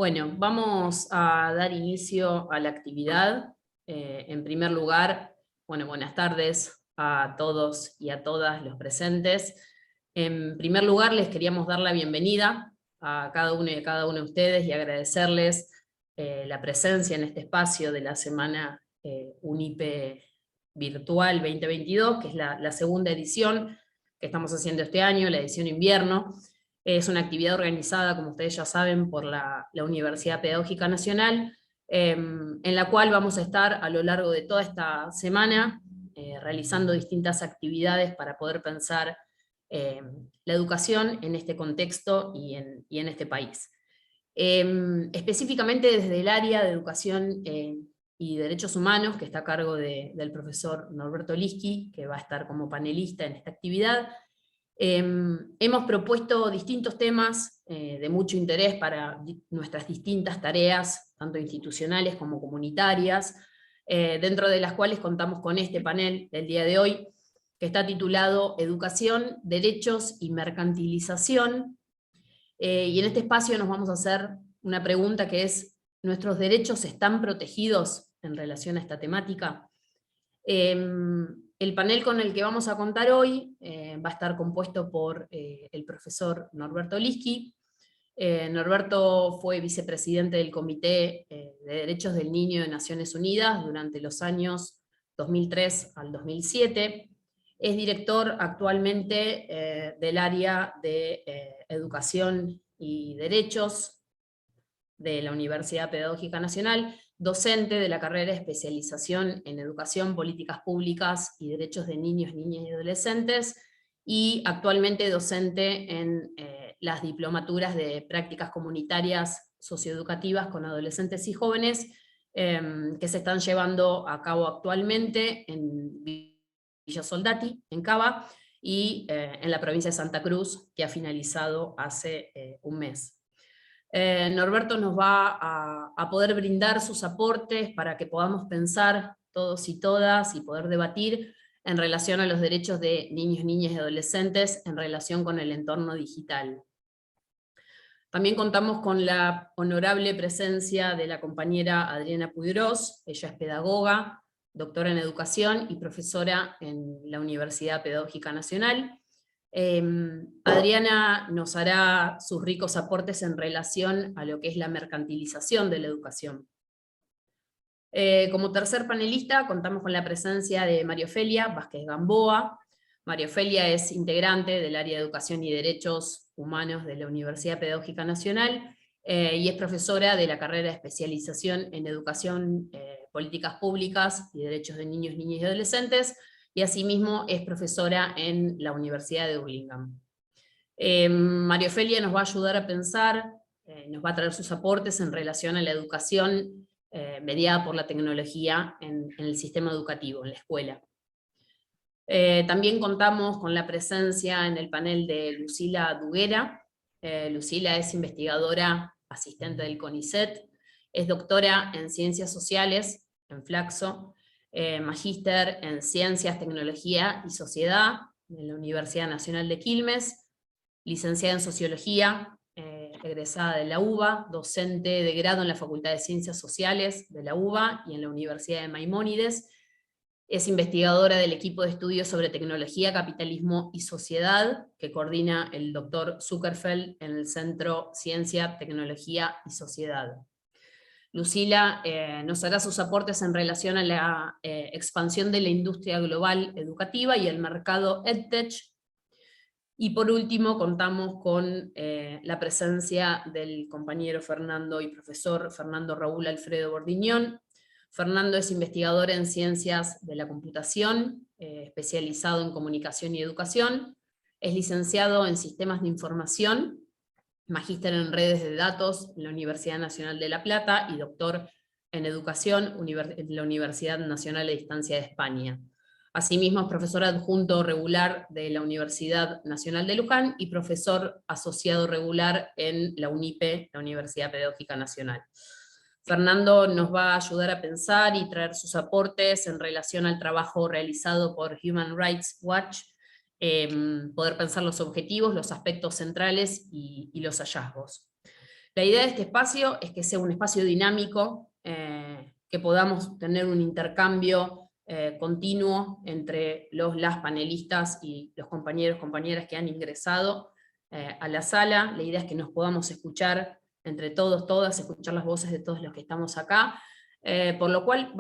Bueno, vamos a dar inicio a la actividad. En primer lugar, buenas tardes a todos y a todas los presentes. En primer lugar, les queríamos dar la bienvenida a cada uno y a cada uno de ustedes y agradecerles la presencia en este espacio de la Semana UNIPE Virtual 2022, que es la segunda edición que estamos haciendo este año, la edición invierno. Es una actividad organizada, como ustedes ya saben, por la Universidad Pedagógica Nacional, en la cual vamos a estar a lo largo de toda esta semana realizando distintas actividades para poder pensar la educación en este contexto y en este país. Específicamente desde el área de educación y derechos humanos, que está a cargo del profesor Norberto Lischi, que va a estar como panelista en esta actividad. Hemos propuesto distintos temas de mucho interés para nuestras distintas tareas, tanto institucionales como comunitarias, dentro de las cuales contamos con este panel del día de hoy, que está titulado Educación, Derechos y Mercantilización. Y en este espacio nos vamos a hacer una pregunta que es: ¿nuestros derechos están protegidos en relación a esta temática? El panel con el que vamos a contar hoy va a estar compuesto por el profesor Norberto Lischi. Norberto fue vicepresidente del Comité de Derechos del Niño de Naciones Unidas durante los años 2003 al 2007. Es director actualmente del área de Educación y Derechos de la Universidad Pedagógica Nacional, docente de la carrera de especialización en Educación, Políticas Públicas y Derechos de Niños, Niñas y Adolescentes, y actualmente docente en las diplomaturas de prácticas comunitarias socioeducativas con adolescentes y jóvenes que se están llevando a cabo actualmente en Villa Soldati, en Cava, y en la provincia de Santa Cruz, que ha finalizado hace un mes. Norberto nos va a poder brindar sus aportes para que podamos pensar todos y todas y poder debatir en relación a los derechos de niños, niñas y adolescentes en relación con el entorno digital. También contamos con la honorable presencia de la compañera Adriana Puigros. Ella es pedagoga, doctora en educación y profesora en la Universidad Pedagógica Nacional. Adriana nos hará sus ricos aportes en relación a lo que es la mercantilización de la educación. Como tercer panelista contamos con la presencia de María Ofelia Vázquez Gamboa. María Ofelia es integrante del área de Educación y Derechos Humanos de la Universidad Pedagógica Nacional y es profesora de la carrera de especialización en Educación, Políticas Públicas y Derechos de Niños, Niñas y Adolescentes, y asimismo es profesora en la Universidad de Burlingame. María Ofelia nos va a ayudar a pensar, nos va a traer sus aportes en relación a la educación mediada por la tecnología en el sistema educativo, en la escuela. También contamos con la presencia en el panel de Lucila Duguera. Lucila es investigadora asistente del CONICET, es doctora en Ciencias Sociales, en Flaxo, magíster en Ciencias, Tecnología y Sociedad en la Universidad Nacional de Quilmes, licenciada en Sociología, egresada de la UBA, docente de grado en la Facultad de Ciencias Sociales de la UBA y en la Universidad de Maimónides. Es investigadora del equipo de estudios sobre tecnología, capitalismo y sociedad, que coordina el doctor Zuckerfeld en el Centro Ciencia, Tecnología y Sociedad. Lucila nos hará sus aportes en relación a la expansión de la industria global educativa y el mercado EdTech. Y por último contamos con la presencia del compañero Fernando y profesor Fernando Raúl Alfredo Bordiñón. Fernando es investigador en Ciencias de la Computación, especializado en Comunicación y Educación, es licenciado en Sistemas de Información, magíster en Redes de Datos en la Universidad Nacional de La Plata y doctor en Educación en la Universidad Nacional de Distancia de España. Asimismo es profesor adjunto regular de la Universidad Nacional de Luján y profesor asociado regular en la UNIPE, la Universidad Pedagógica Nacional. Fernando nos va a ayudar a pensar y traer sus aportes en relación al trabajo realizado por Human Rights Watch, poder pensar los objetivos, los aspectos centrales y los hallazgos. La idea de este espacio es que sea un espacio dinámico, que podamos tener un intercambio continuo entre las panelistas y los compañeros, compañeras que han ingresado a la sala. La idea es que nos podamos escuchar entre todos, todas, escuchar las voces de todos los que estamos acá, por lo cual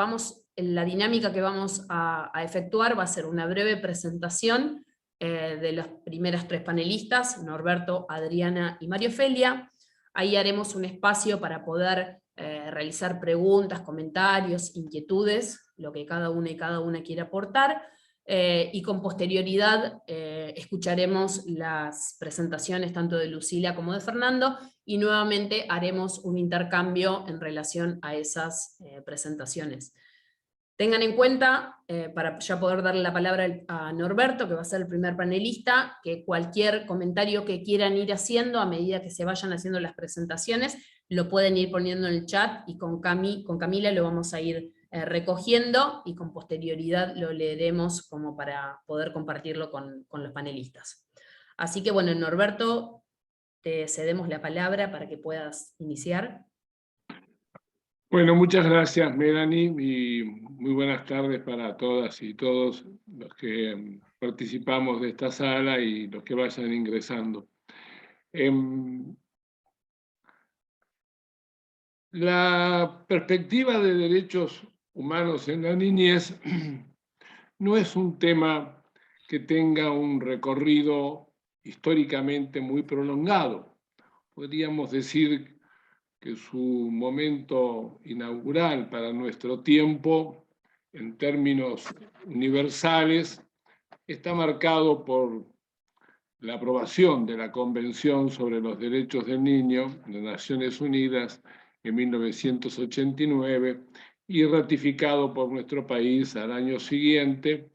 la dinámica que vamos a efectuar va a ser una breve presentación de las primeras tres panelistas, Norberto, Adriana y María Ofelia. Ahí haremos un espacio para poder realizar preguntas, comentarios, inquietudes, lo que cada una y cada una quiera aportar, y con posterioridad escucharemos las presentaciones tanto de Lucila como de Fernando, y nuevamente haremos un intercambio en relación a esas presentaciones. Tengan en cuenta, para ya poder darle la palabra a Norberto, que va a ser el primer panelista, que cualquier comentario que quieran ir haciendo a medida que se vayan haciendo las presentaciones, lo pueden ir poniendo en el chat, y con Camila lo vamos a ir recogiendo, y con posterioridad lo leeremos como para poder compartirlo con los panelistas. Así que bueno, Norberto, te cedemos la palabra para que puedas iniciar. Bueno, muchas gracias, Melanie, y muy buenas tardes para todas y todos los que participamos de esta sala y los que vayan ingresando. La perspectiva de derechos humanos en la niñez no es un tema que tenga un recorrido históricamente muy prolongado. Podríamos decir que su momento inaugural para nuestro tiempo, en términos universales, está marcado por la aprobación de la Convención sobre los Derechos del Niño de Naciones Unidas en 1989 y ratificado por nuestro país al año siguiente,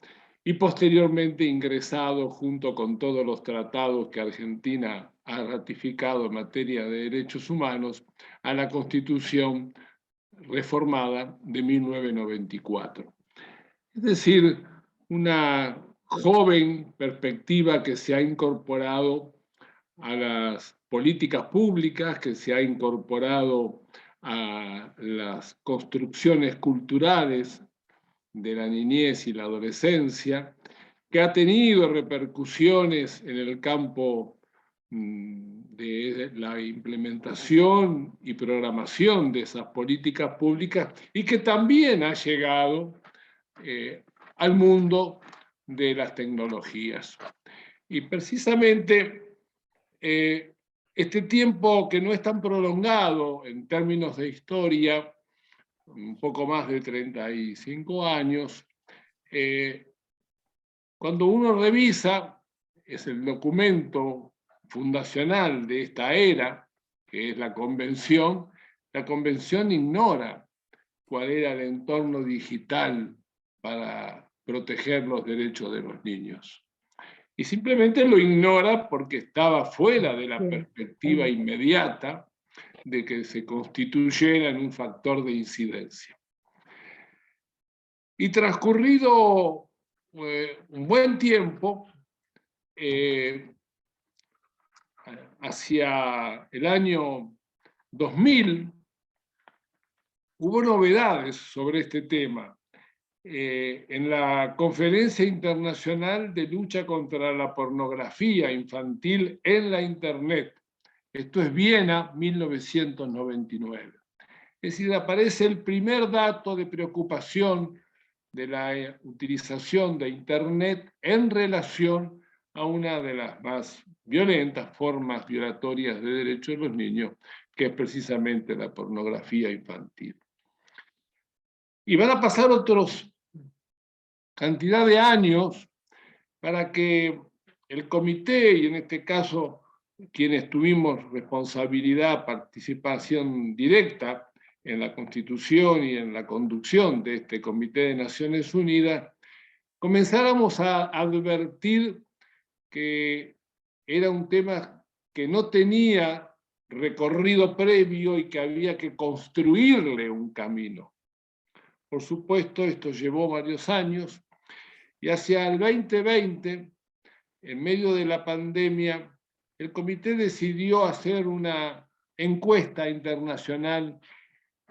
y posteriormente ingresado junto con todos los tratados que Argentina ha ratificado en materia de derechos humanos a la Constitución reformada de 1994. Es decir, una joven perspectiva que se ha incorporado a las políticas públicas, que se ha incorporado a las construcciones culturales de la niñez y la adolescencia, que ha tenido repercusiones en el campo de la implementación y programación de esas políticas públicas, y que también ha llegado al mundo de las tecnologías. Y precisamente este tiempo, que no es tan prolongado en términos de historia, un poco más de 35 años, cuando uno revisa, es el documento fundacional de esta era, que es la Convención ignora cuál era el entorno digital para proteger los derechos de los niños. Y simplemente lo ignora porque estaba fuera de la perspectiva inmediata de que se constituyera en un factor de incidencia. Y transcurrido un buen tiempo, hacia el año 2000, hubo novedades sobre este tema. En la Conferencia Internacional de Lucha contra la Pornografía Infantil en la Internet, esto es Viena, 1999. Es decir, aparece el primer dato de preocupación de la utilización de Internet en relación a una de las más violentas formas violatorias de derechos de los niños, que es precisamente la pornografía infantil. Y van a pasar otros cantidad de años para que el comité, y en este caso quienes tuvimos responsabilidad, participación directa en la constitución y en la conducción de este Comité de Naciones Unidas, comenzáramos a advertir que era un tema que no tenía recorrido previo y que había que construirle un camino. Por supuesto, esto llevó varios años, y hacia el 2020, en medio de la pandemia, el comité decidió hacer una encuesta internacional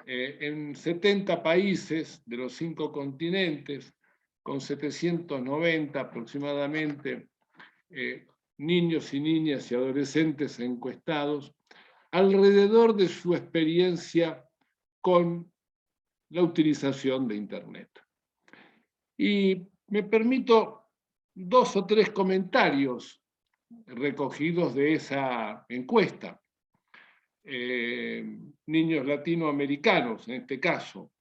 en 70 países de los 5 continentes, con 790 aproximadamente niños y niñas y adolescentes encuestados, alrededor de su experiencia con la utilización de Internet. Y me permito 2 o 3 comentarios recogidos de esa encuesta. Niños latinoamericanos, en este caso.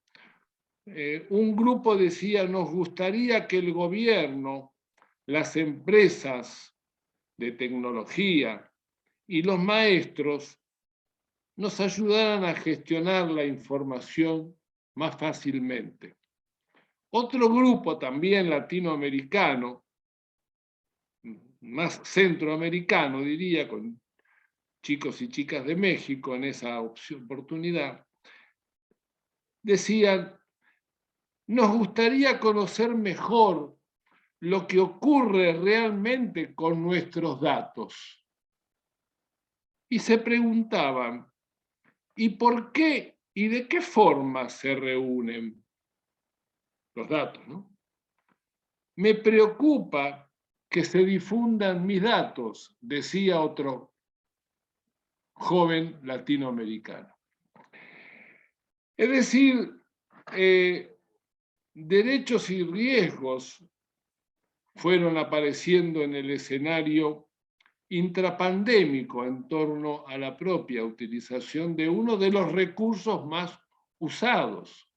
Un grupo decía, nos gustaría que el gobierno, las empresas de tecnología y los maestros nos ayudaran a gestionar la información más fácilmente. Otro grupo también latinoamericano, más centroamericano diría, con chicos y chicas de México en esa oportunidad, decían, nos gustaría conocer mejor lo que ocurre realmente con nuestros datos. Y se preguntaban, ¿y por qué y de qué forma se reúnen los datos, ¿no? Me preocupa que se difundan mis datos, decía otro joven latinoamericano. Es decir, derechos y riesgos fueron apareciendo en el escenario intrapandémico en torno a la propia utilización de uno de los recursos más usados.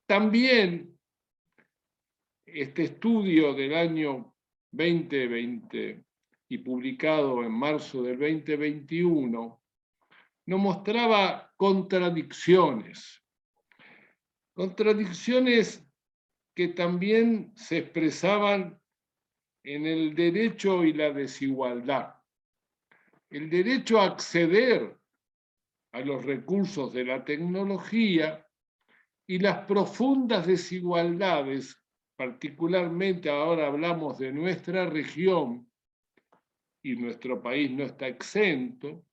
También este estudio del año 2020 y publicado en marzo del 2021 nos mostraba contradicciones que también se expresaban en el derecho y la desigualdad. El derecho a acceder a los recursos de la tecnología y las profundas desigualdades, particularmente ahora hablamos de nuestra región, y nuestro país no está exento,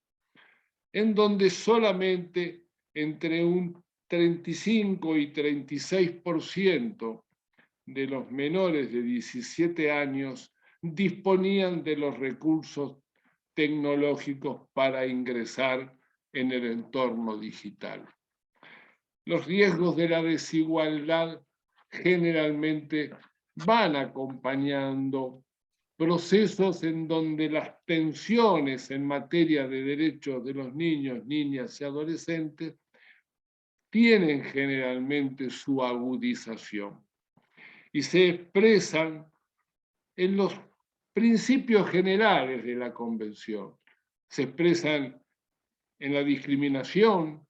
en donde solamente entre un 35 y 36% de los menores de 17 años disponían de los recursos tecnológicos para ingresar en el entorno digital. Los riesgos de la desigualdad generalmente van acompañando procesos en donde las tensiones en materia de derechos de los niños, niñas y adolescentes tienen generalmente su agudización y se expresan en los principios generales de la Convención. Se expresan en la discriminación,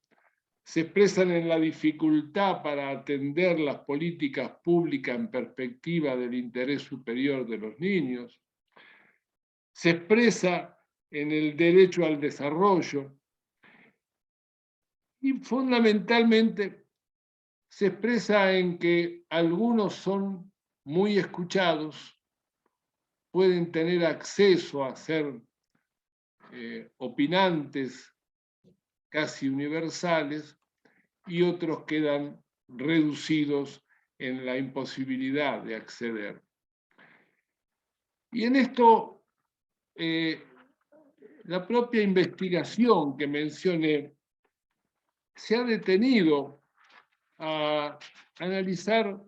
se expresan en la dificultad para atender las políticas públicas en perspectiva del interés superior de los niños, se expresa en el derecho al desarrollo y fundamentalmente se expresa en que algunos son muy escuchados, pueden tener acceso a ser opinantes casi universales y otros quedan reducidos en la imposibilidad de acceder. Y en esto, la propia investigación que mencioné se ha detenido a analizar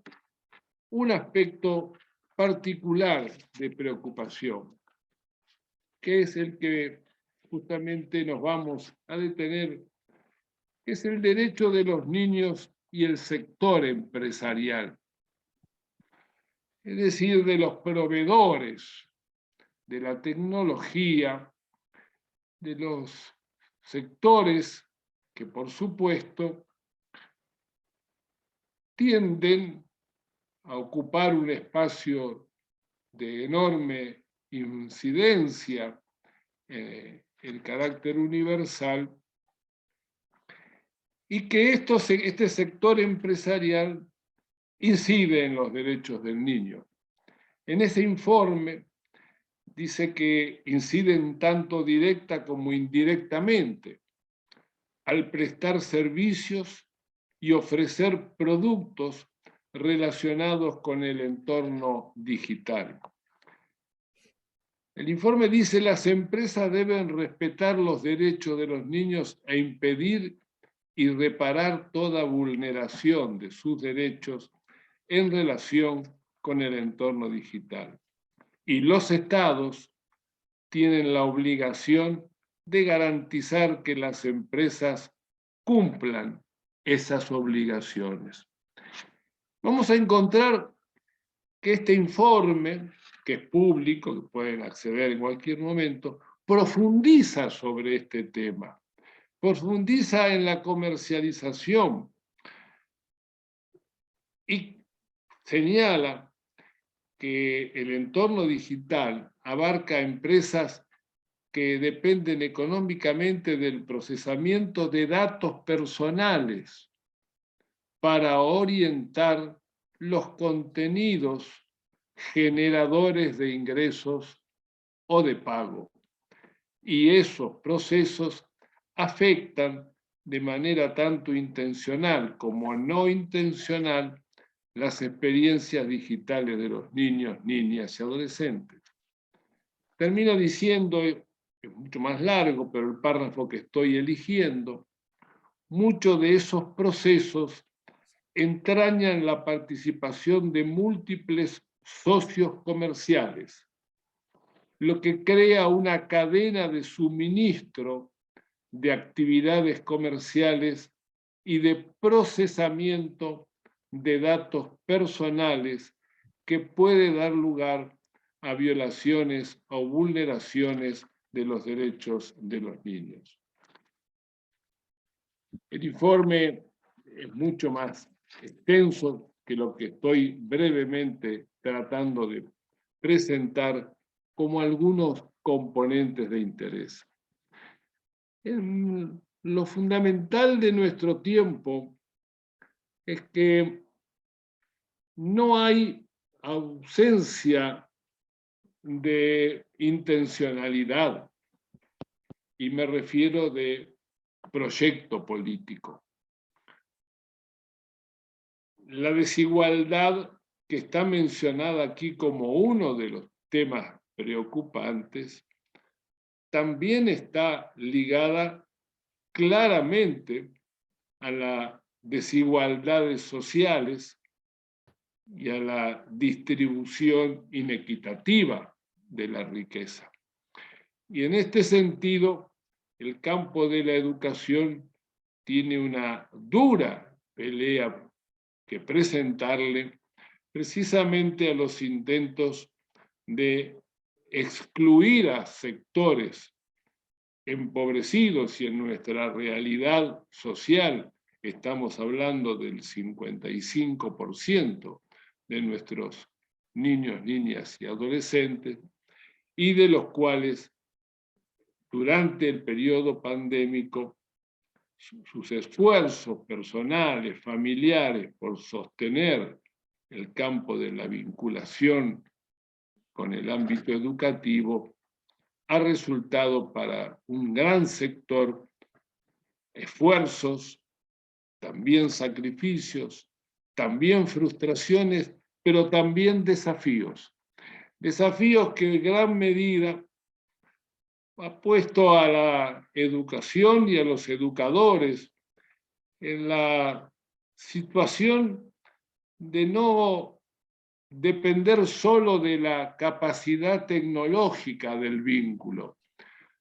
un aspecto particular de preocupación, que es el que justamente nos vamos a detener, que es el derecho de los niños y el sector empresarial, es decir, de los proveedores de la tecnología, de los sectores que, por supuesto, tienden a ocupar un espacio de enorme incidencia, el carácter universal, y que este sector empresarial incide en los derechos del niño. En ese informe dice que inciden tanto directa como indirectamente, al prestar servicios y ofrecer productos relacionados con el entorno digital. El informe dice: las empresas deben respetar los derechos de los niños e impedir y reparar toda vulneración de sus derechos en relación con el entorno digital. Y los estados tienen la obligación de garantizar que las empresas cumplan esas obligaciones. Vamos a encontrar que este informe, que es público, que pueden acceder en cualquier momento, profundiza sobre este tema, profundiza en la comercialización y señala que el entorno digital abarca empresas que dependen económicamente del procesamiento de datos personales para orientar los contenidos generadores de ingresos o de pago. Y esos procesos afectan de manera tanto intencional como no intencional las experiencias digitales de los niños, niñas y adolescentes. Termino diciendo, es mucho más largo, pero el párrafo que estoy eligiendo, muchos de esos procesos entrañan la participación de múltiples socios comerciales, lo que crea una cadena de suministro de actividades comerciales y de procesamiento de datos personales que puede dar lugar a violaciones o vulneraciones de los derechos de los niños. El informe es mucho más extenso que lo que estoy brevemente tratando de presentar como algunos componentes de interés. Lo fundamental de nuestro tiempo es que no hay ausencia de intencionalidad, y me refiero de proyecto político. La desigualdad que está mencionada aquí como uno de los temas preocupantes también está ligada claramente a las desigualdades sociales y a la distribución inequitativa de la riqueza. Y en este sentido, el campo de la educación tiene una dura pelea que presentarle precisamente a los intentos de excluir a sectores empobrecidos, y en nuestra realidad social estamos hablando del 55% de nuestros niños, niñas y adolescentes, y de los cuales durante el periodo pandémico sus esfuerzos personales, familiares, por sostener el campo de la vinculación con el ámbito educativo, ha resultado para un gran sector esfuerzos, también sacrificios, también frustraciones, pero también desafíos. Desafíos que en gran medida ha puesto a la educación y a los educadores en la situación de no depender solo de la capacidad tecnológica del vínculo,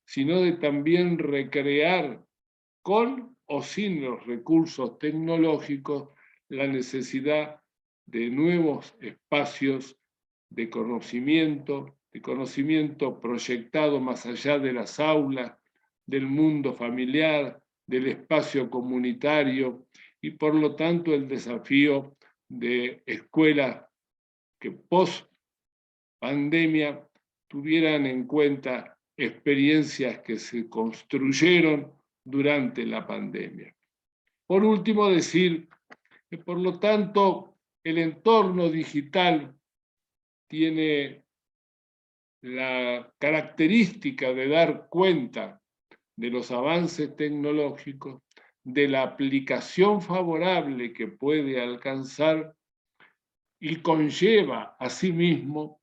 sino de también recrear con o sin los recursos tecnológicos la necesidad de nuevos espacios de conocimiento proyectado más allá de las aulas, del mundo familiar, del espacio comunitario, y por lo tanto el desafío de escuelas que post pandemia tuvieran en cuenta experiencias que se construyeron durante la pandemia. Por último, decir que por lo tanto el entorno digital tiene la característica de dar cuenta de los avances tecnológicos, de la aplicación favorable que puede alcanzar y conlleva asimismo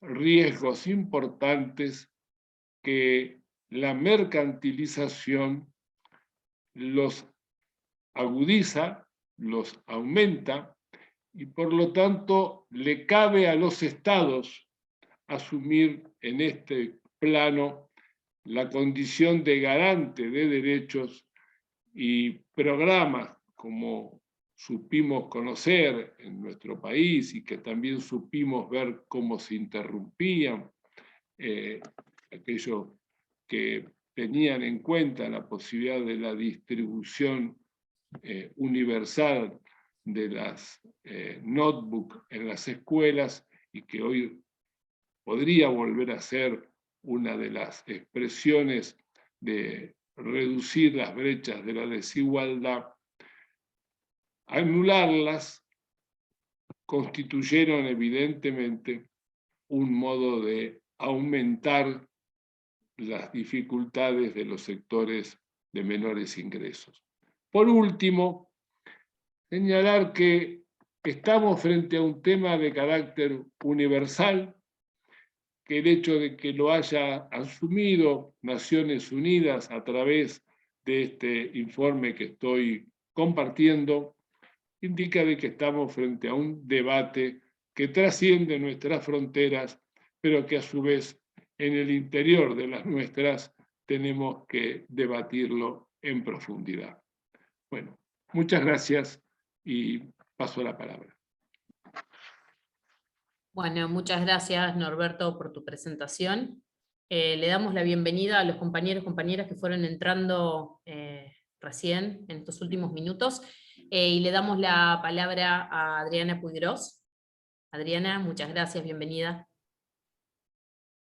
riesgos importantes que la mercantilización los agudiza, los aumenta, y por lo tanto le cabe a los estados asumir en este plano la condición de garante de derechos y programas como supimos conocer en nuestro país y que también supimos ver cómo se interrumpían, aquellos que tenían en cuenta la posibilidad de la distribución universal de las notebooks en las escuelas y que hoy podría volver a ser una de las expresiones de reducir las brechas de la desigualdad, anularlas constituyeron evidentemente un modo de aumentar las dificultades de los sectores de menores ingresos. Por último, señalar que estamos frente a un tema de carácter universal, que el hecho de que lo haya asumido Naciones Unidas a través de este informe que estoy compartiendo, indica de que estamos frente a un debate que trasciende nuestras fronteras, pero que a su vez en el interior de las nuestras tenemos que debatirlo en profundidad. Bueno, muchas gracias y paso la palabra. Bueno, muchas gracias Norberto por tu presentación. Le damos la bienvenida a los compañeros y compañeras que fueron entrando recién en estos últimos minutos y le damos la palabra a Adriana Puigros. Adriana, muchas gracias, bienvenida.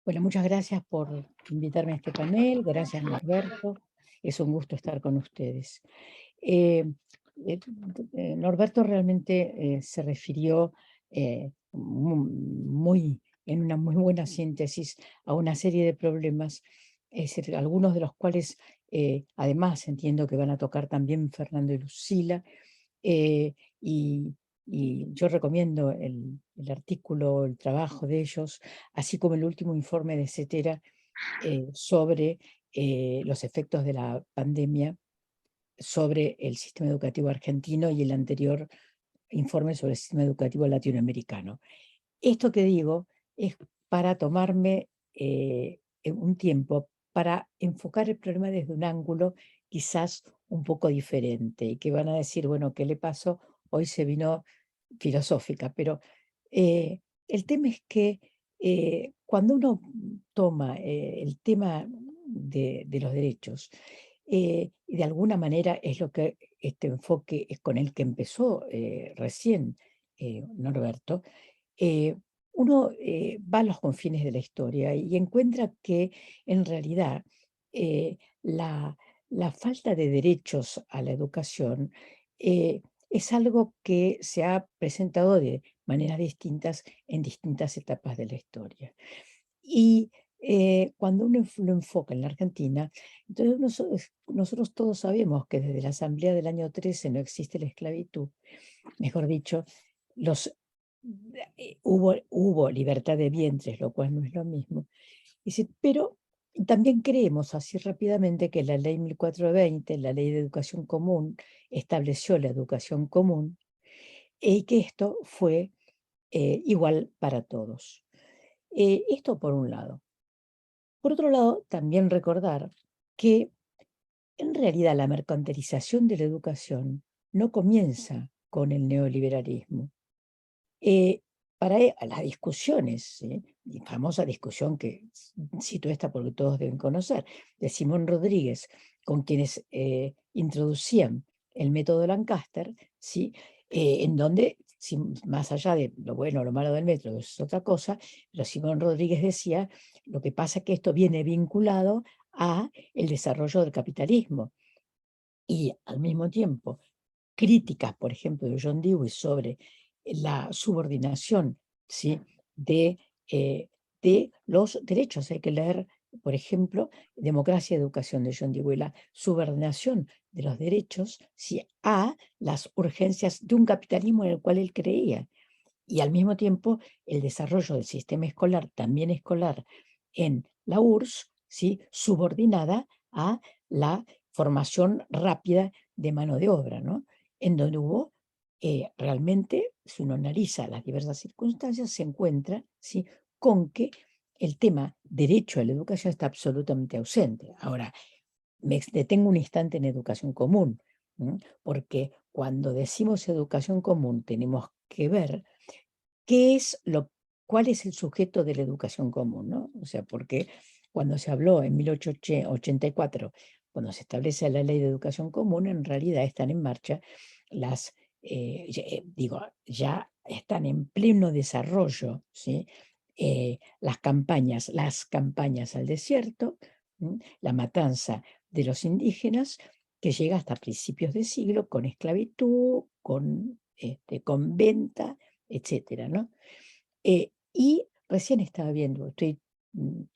Bueno, muchas gracias por invitarme a este panel, gracias Norberto, es un gusto estar con ustedes. Norberto realmente se refirió en una muy buena síntesis a una serie de problemas, es decir, algunos de los cuales además entiendo que van a tocar también Fernando y Lucila, y yo recomiendo el artículo, el trabajo de ellos, así como el último informe de Cetera sobre los efectos de la pandemia sobre el sistema educativo argentino y el anterior informe sobre el sistema educativo latinoamericano. Esto que digo es para tomarme un tiempo para enfocar el problema desde un ángulo quizás un poco diferente, y que van a decir, bueno, ¿qué le pasó? Hoy se vino filosófica, pero el tema es que cuando uno toma el tema de los derechos, y de alguna manera es lo que este enfoque es con el que empezó recién Norberto, uno va a los confines de la historia y encuentra que en realidad la falta de derechos a la educación es algo que se ha presentado de maneras distintas en distintas etapas de la historia. Y cuando uno lo enfoca en la Argentina, entonces nosotros todos sabemos que desde la Asamblea del año 13 no existe la esclavitud, mejor dicho, hubo libertad de vientres, lo cual no es lo mismo. Dice, pero también creemos así rápidamente que la ley 1420, la ley de educación común, estableció la educación común y que esto fue igual para todos. Esto por un lado. Por otro lado, también recordar que en realidad la mercantilización de la educación no comienza con el neoliberalismo. Para las discusiones, y famosa discusión que cito esta porque todos deben conocer, de Simón Rodríguez, con quienes introducían el método Lancaster, ¿sí? En donde, más allá de lo bueno o lo malo del método, es otra cosa, pero Simón Rodríguez decía, lo que pasa es que esto viene vinculado a el desarrollo del capitalismo. Y al mismo tiempo, críticas, por ejemplo, de John Dewey sobre la subordinación, ¿sí? de los derechos. Hay que leer por ejemplo, Democracia y Educación de John Dewey, la subordinación de los derechos, ¿sí?, a las urgencias de un capitalismo en el cual él creía. Y al mismo tiempo el desarrollo del sistema escolar, también escolar, en la URSS, ¿sí?, subordinada a la formación rápida de mano de obra, ¿no? En donde hubo realmente, si uno analiza las diversas circunstancias, se encuentra, ¿sí?, con que el tema derecho a la educación está absolutamente ausente. Ahora, me detengo un instante en educación común, porque cuando decimos educación común tenemos que ver ¿qué es cuál es el sujeto de la educación común, ¿no? O sea, porque cuando se habló en 1884, cuando se establece la Ley de Educación Común, en realidad están en marcha las, ya están en pleno desarrollo, ¿sí? Las campañas al desierto, la matanza de los indígenas, que llega hasta principios de siglo con esclavitud, con venta, etcétera, ¿no? Y recién estaba viendo, estoy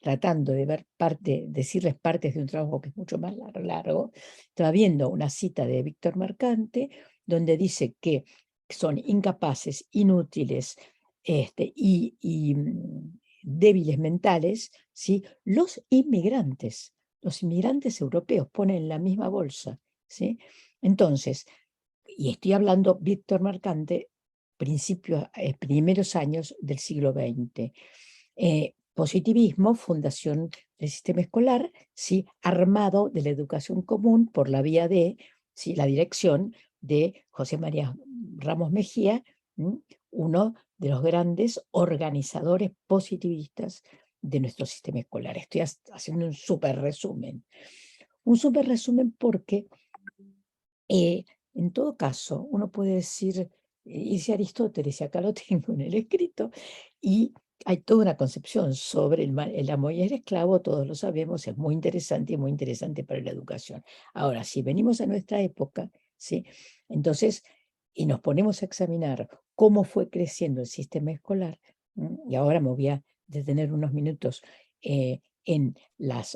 tratando de ver decirles partes de un trabajo que es mucho más largo, estaba viendo una cita de Víctor Mercante, donde dice que son incapaces, inútiles, débiles mentales, ¿sí?, los inmigrantes europeos, ponen en la misma bolsa, ¿sí? Entonces, y estoy hablando, Víctor Mercante, primeros años del siglo XX. Positivismo, fundación del sistema escolar, ¿sí?, armado de la educación común por la vía de, ¿sí?, la dirección de José María Ramos Mejía, uno de los grandes organizadores positivistas de nuestro sistema escolar. Estoy haciendo un súper resumen. Un súper resumen porque en todo caso, uno puede decir, dice Aristóteles, y acá lo tengo en el escrito, y hay toda una concepción sobre el amo y el esclavo, todos lo sabemos, es muy interesante y muy interesante para la educación. Ahora, si venimos a nuestra época, ¿sí?, entonces, y nos ponemos a examinar cómo fue creciendo el sistema escolar, y ahora me voy a detener unos minutos en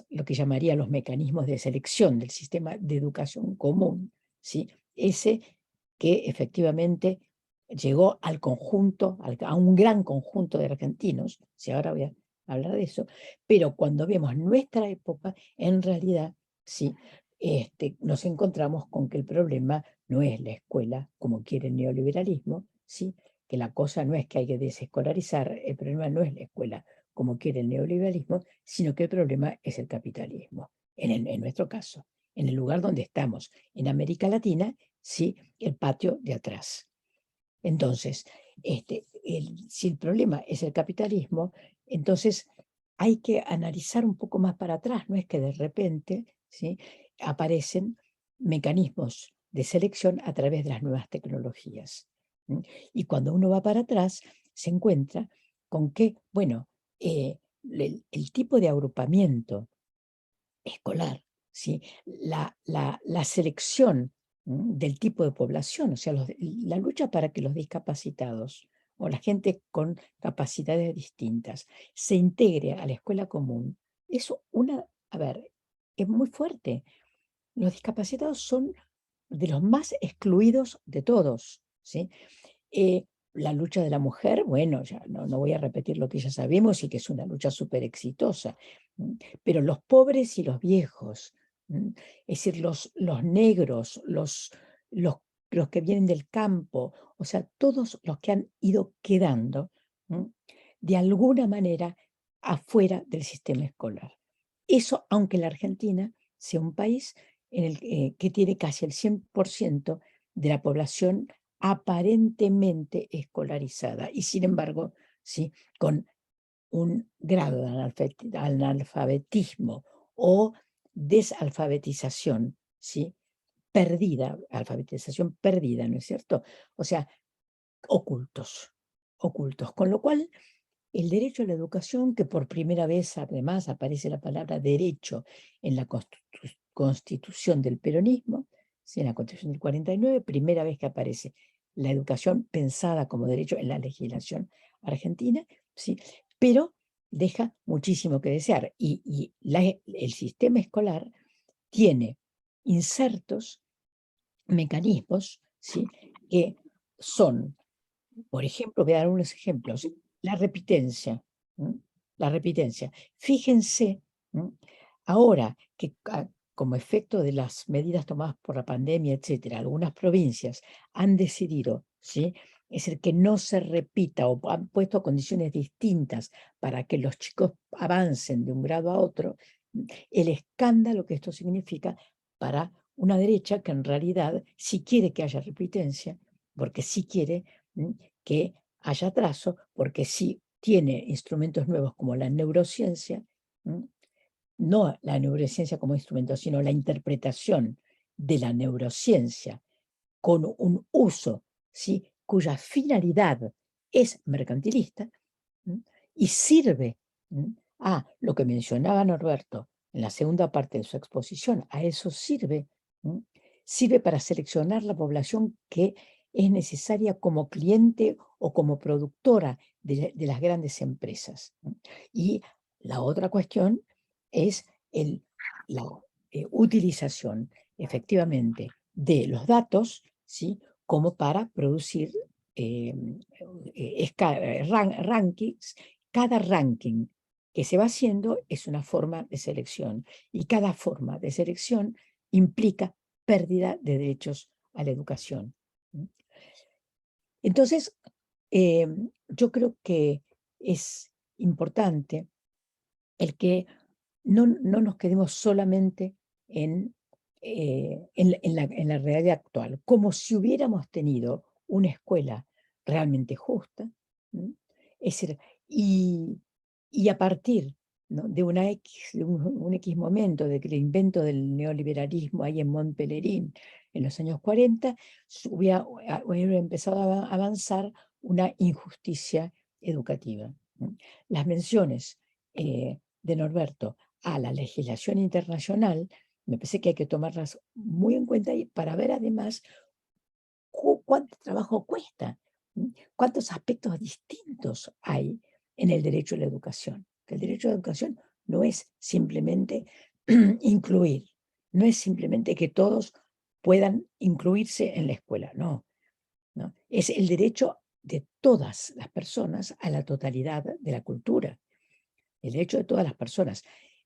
lo que llamaría los mecanismos de selección del sistema de educación común, ¿sí?, ese que efectivamente llegó al conjunto, a un gran conjunto de argentinos, si ahora voy a hablar de eso, pero cuando vemos nuestra época, en realidad, sí, nos encontramos con que el problema no es la escuela, como quiere el neoliberalismo, ¿sí?, que la cosa no es que hay que desescolarizar, el problema no es la escuela, como quiere el neoliberalismo, sino que el problema es el capitalismo, en nuestro caso, en el lugar donde estamos, en América Latina, sí, el patio de atrás. Entonces, si el problema es el capitalismo, entonces hay que analizar un poco más para atrás, no es que de repente, ¿sí?, aparecen mecanismos de selección a través de las nuevas tecnologías. Y cuando uno va para atrás, se encuentra con que, bueno, el tipo de agrupamiento escolar, ¿sí?, la selección del tipo de población, o sea, la lucha para que los discapacitados o la gente con capacidades distintas se integre a la escuela común, es a ver, es muy fuerte. Los discapacitados son de los más excluidos de todos, ¿sí? La lucha de la mujer, bueno, ya no voy a repetir lo que ya sabemos y que es una lucha súper exitosa, pero los pobres y los viejos, es decir, los negros, los, los que vienen del campo, o sea, todos los que han ido quedando, de alguna manera afuera del sistema escolar. Eso, aunque la Argentina sea un país que tiene casi el 100% de la población aparentemente escolarizada y sin embargo, ¿sí?, con un grado de analfabetismo o desalfabetización, ¿sí?, alfabetización perdida, ¿no es cierto? O sea, ocultos, con lo cual el derecho a la educación, que por primera vez además aparece la palabra derecho en la constitución del peronismo, ¿sí?, en la constitución del 49, primera vez que aparece la educación pensada como derecho en la legislación argentina, ¿sí?, pero deja muchísimo que desear. Y el sistema escolar tiene insertos, mecanismos, ¿sí?, que son, por ejemplo, voy a dar unos ejemplos, la repitencia. La repitencia. Fíjense, ahora que como efecto de las medidas tomadas por la pandemia, etcétera, algunas provincias han decidido, ¿sí?, es decir, que no se repita o han puesto condiciones distintas para que los chicos avancen de un grado a otro, el escándalo que esto significa para una derecha que en realidad sí quiere que haya repitencia, porque sí quiere que haya atraso, porque sí tiene instrumentos nuevos como la neurociencia, no la neurociencia como instrumento, sino la interpretación de la neurociencia con un uso, ¿sí?, cuya finalidad es mercantilista, y sirve a lo que mencionaba Norberto en la segunda parte de su exposición, a eso sirve, sirve para seleccionar la población que es necesaria como cliente o como productora de las grandes empresas. Y la otra cuestión es la utilización efectivamente de los datos, ¿sí?, como para producir rankings. Cada ranking que se va haciendo es una forma de selección y cada forma de selección implica pérdida de derechos a la educación. Entonces, yo creo que es importante el que no nos quedemos solamente en la realidad actual, como si hubiéramos tenido una escuela realmente justa, es decir, y a partir, ¿no?, de un X momento, de que el invento del neoliberalismo ahí en Mont Pelerin, en los años 40, hubiera empezado a avanzar una injusticia educativa. Las menciones de Norberto a la legislación internacional, me parece que hay que tomarlas muy en cuenta para ver además cuánto trabajo cuesta, cuántos aspectos distintos hay en el derecho a la educación. Que el derecho a la educación no es simplemente incluir, no es simplemente que todos puedan incluirse en la escuela, no. Es el derecho de todas las personas a la totalidad de la cultura, el derecho de todas las personas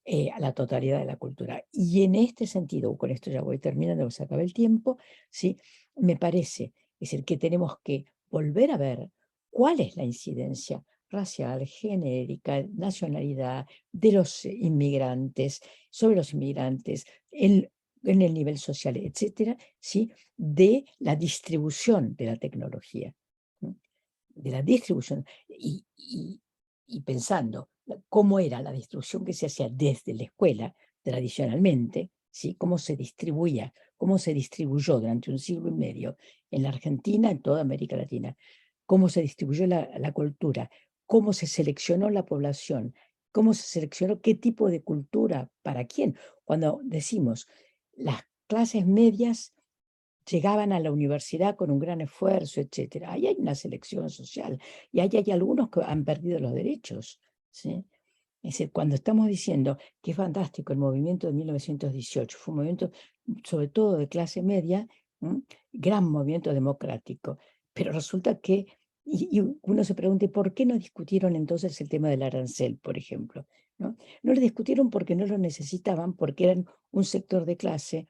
a la totalidad de la cultura. Y en este sentido, con esto ya voy terminando, se acaba el tiempo, ¿sí?, me parece, es decir, que tenemos que volver a ver cuál es la incidencia racial, genérica, nacionalidad de los inmigrantes, sobre los inmigrantes, en el nivel social, etcétera, ¿sí?, de la distribución de la tecnología, de la distribución, y pensando cómo era la distribución que se hacía desde la escuela tradicionalmente, ¿sí?, cómo se distribuía, cómo se distribuyó durante un siglo y medio en la Argentina, en toda América Latina, cómo se distribuyó la cultura, cómo se seleccionó la población, cómo se seleccionó qué tipo de cultura para quién. Cuando decimos las clases medias llegaban a la universidad con un gran esfuerzo, etcétera. Ahí hay una selección social y ahí hay algunos que han perdido los derechos, ¿sí? Es decir, cuando estamos diciendo que es fantástico el movimiento de 1918, fue un movimiento sobre todo de clase media, gran movimiento democrático, pero resulta que, y uno se pregunta, ¿por qué no discutieron entonces el tema del arancel, por ejemplo? No lo discutieron porque no lo necesitaban, porque eran un sector de clase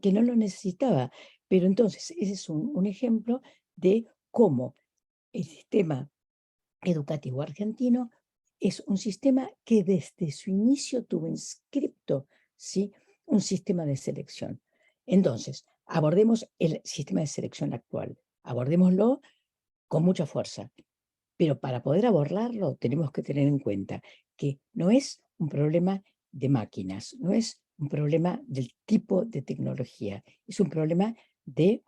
que no lo necesitaba. Pero entonces, ese es un ejemplo de cómo el sistema educativo argentino es un sistema que desde su inicio tuvo inscripto, ¿sí?, un sistema de selección. Entonces, abordemos el sistema de selección actual, abordémoslo con mucha fuerza, pero para poder abordarlo tenemos que tener en cuenta que no es un problema de máquinas, no es un problema del tipo de tecnología, es un problema del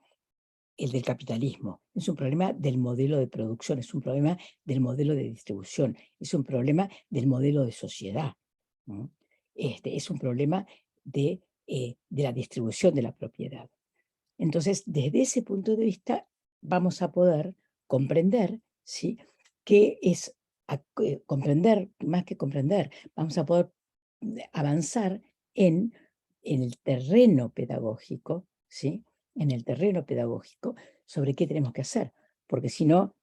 capitalismo, es un problema del modelo de producción, es un problema del modelo de distribución, es un problema del modelo de sociedad, ¿no? Es un problema de la distribución de la propiedad. Entonces, desde ese punto de vista, vamos a poder comprender, ¿sí?, qué es comprender, más que comprender, vamos a poder avanzar en el terreno pedagógico, ¿sí? En el terreno pedagógico sobre qué tenemos que hacer, porque si no,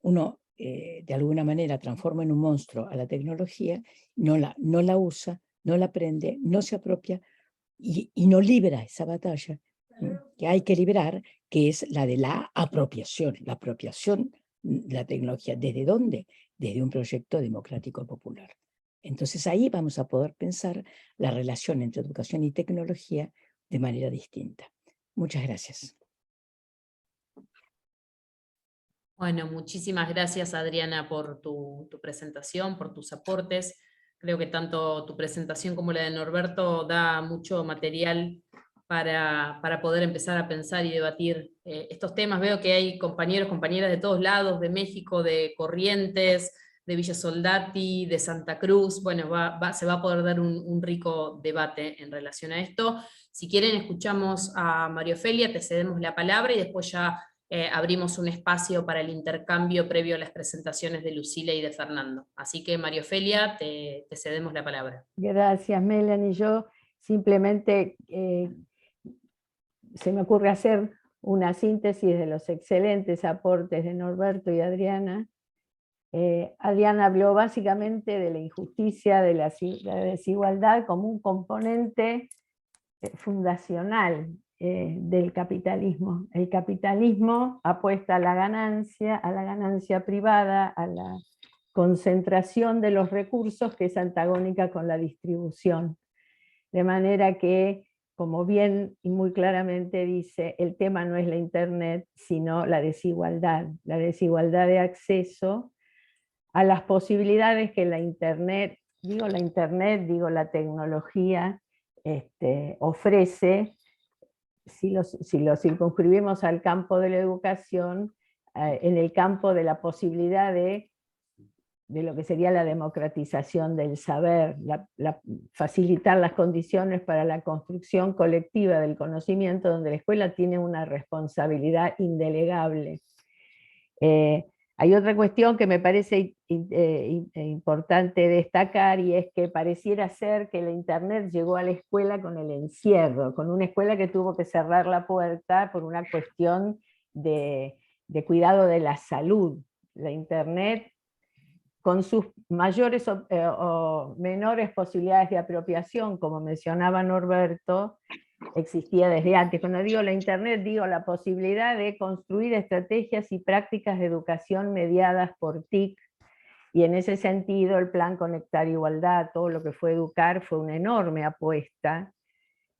uno de alguna manera transforma en un monstruo a la tecnología, no la usa, no la aprende, no se apropia y no libra esa batalla que hay que librar, que es la de la apropiación de la tecnología. ¿Desde dónde? Desde un proyecto democrático popular. Entonces ahí vamos a poder pensar la relación entre educación y tecnología de manera distinta. Muchas gracias. Bueno, muchísimas gracias, Adriana, por tu presentación, por tus aportes. Creo que tanto tu presentación como la de Norberto da mucho material para poder empezar a pensar y debatir estos temas. Veo que hay compañeros, compañeras de todos lados, de México, de Corrientes, de Villa Soldati, de Santa Cruz. Bueno, se va a poder dar un rico debate en relación a esto. Si quieren, escuchamos a María Ofelia, te cedemos la palabra y después ya abrimos un espacio para el intercambio previo a las presentaciones de Lucila y de Fernando. Así que, María Ofelia, te cedemos la palabra. Gracias, Melanie. Yo simplemente se me ocurre hacer una síntesis de los excelentes aportes de Norberto y Adriana. Adriana habló básicamente de la injusticia, de la desigualdad como un componente fundacional del capitalismo. El capitalismo apuesta a la ganancia privada, a la concentración de los recursos, que es antagónica con la distribución. De manera que, como bien y muy claramente dice, el tema no es la Internet, sino la desigualdad de acceso a las posibilidades que la Internet, digo la tecnología, ofrece. Si lo circunscribimos al campo de la educación, en el campo de la posibilidad de lo que sería la democratización del saber, facilitar las condiciones para la construcción colectiva del conocimiento, donde la escuela tiene una responsabilidad indelegable. Hay otra cuestión que me parece importante destacar, y es que pareciera ser que la Internet llegó a la escuela con el encierro, con una escuela que tuvo que cerrar la puerta por una cuestión de cuidado de la salud. La Internet, con sus mayores o menores posibilidades de apropiación, como mencionaba Norberto, existía desde antes. Cuando digo la Internet, digo la posibilidad de construir estrategias y prácticas de educación mediadas por TIC, y en ese sentido el plan Conectar Igualdad, todo lo que fue educar, fue una enorme apuesta,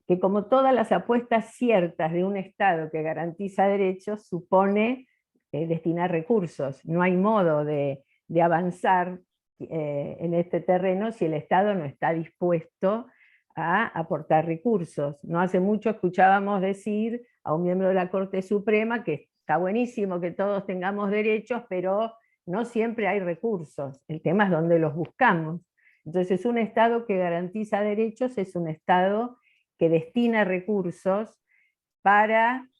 que como todas las apuestas ciertas de un Estado que garantiza derechos, supone destinar recursos. No hay modo de avanzar en este terreno si el Estado no está dispuesto a aportar recursos. No hace mucho escuchábamos decir a un miembro de la Corte Suprema que está buenísimo que todos tengamos derechos, pero no siempre hay recursos. El tema es dónde los buscamos. Entonces, un Estado que garantiza derechos es un Estado que destina recursos para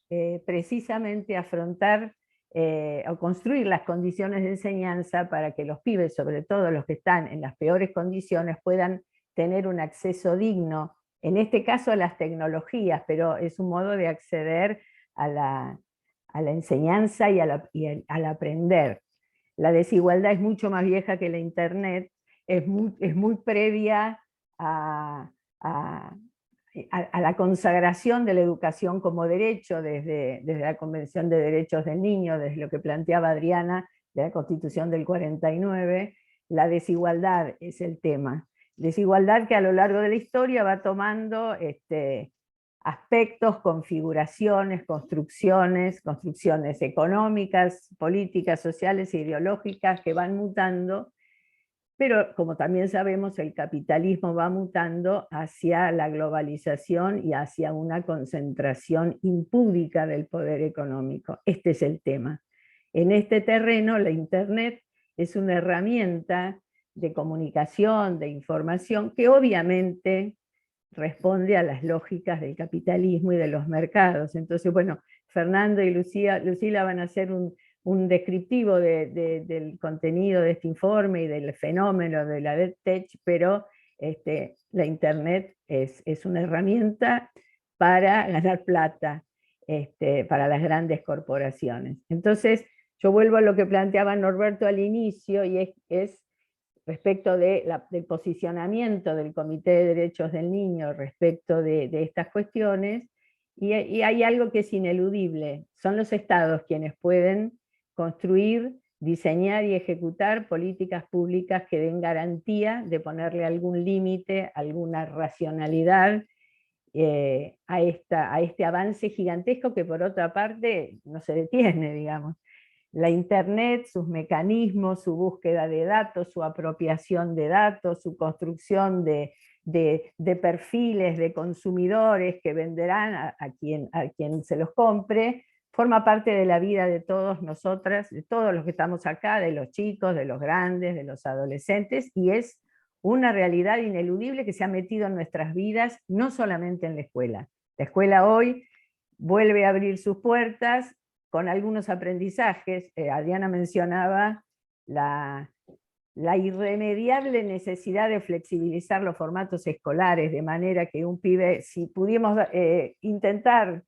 precisamente afrontar o construir las condiciones de enseñanza para que los pibes, sobre todo los que están en las peores condiciones, puedan tener un acceso digno, en este caso a las tecnologías, pero es un modo de acceder a la enseñanza y al aprender. La desigualdad es mucho más vieja que la Internet, es muy previa a la consagración de la educación como derecho desde la Convención de Derechos del Niño, desde lo que planteaba Adriana de la Constitución del 49, la desigualdad es el tema. Desigualdad que a lo largo de la historia va tomando aspectos, configuraciones, construcciones económicas, políticas, sociales e ideológicas que van mutando, pero como también sabemos, el capitalismo va mutando hacia la globalización y hacia una concentración impúdica del poder económico. Este es el tema. En este terreno, la Internet es una herramienta de comunicación, de información, que obviamente responde a las lógicas del capitalismo y de los mercados. Entonces, bueno, Fernando y Lucila van a hacer un descriptivo del contenido de este informe y del fenómeno de la EdTech, pero la Internet es una herramienta para ganar plata para las grandes corporaciones. Entonces, yo vuelvo a lo que planteaba Norberto al inicio, y es respecto del posicionamiento del Comité de Derechos del Niño respecto de estas cuestiones, y hay algo que es ineludible: son los estados quienes pueden construir, diseñar y ejecutar políticas públicas que den garantía de ponerle algún límite, alguna racionalidad a este avance gigantesco que por otra parte no se detiene, digamos. La Internet, sus mecanismos, su búsqueda de datos, su apropiación de datos, su construcción de perfiles de consumidores que venderán a quien se los compre, forma parte de la vida de todos nosotras, de todos los que estamos acá, de los chicos, de los grandes, de los adolescentes, y es una realidad ineludible que se ha metido en nuestras vidas, no solamente en la escuela. La escuela hoy vuelve a abrir sus puertas con algunos aprendizajes. Adriana mencionaba la irremediable necesidad de flexibilizar los formatos escolares, de manera que un pibe, si pudiéramos intentar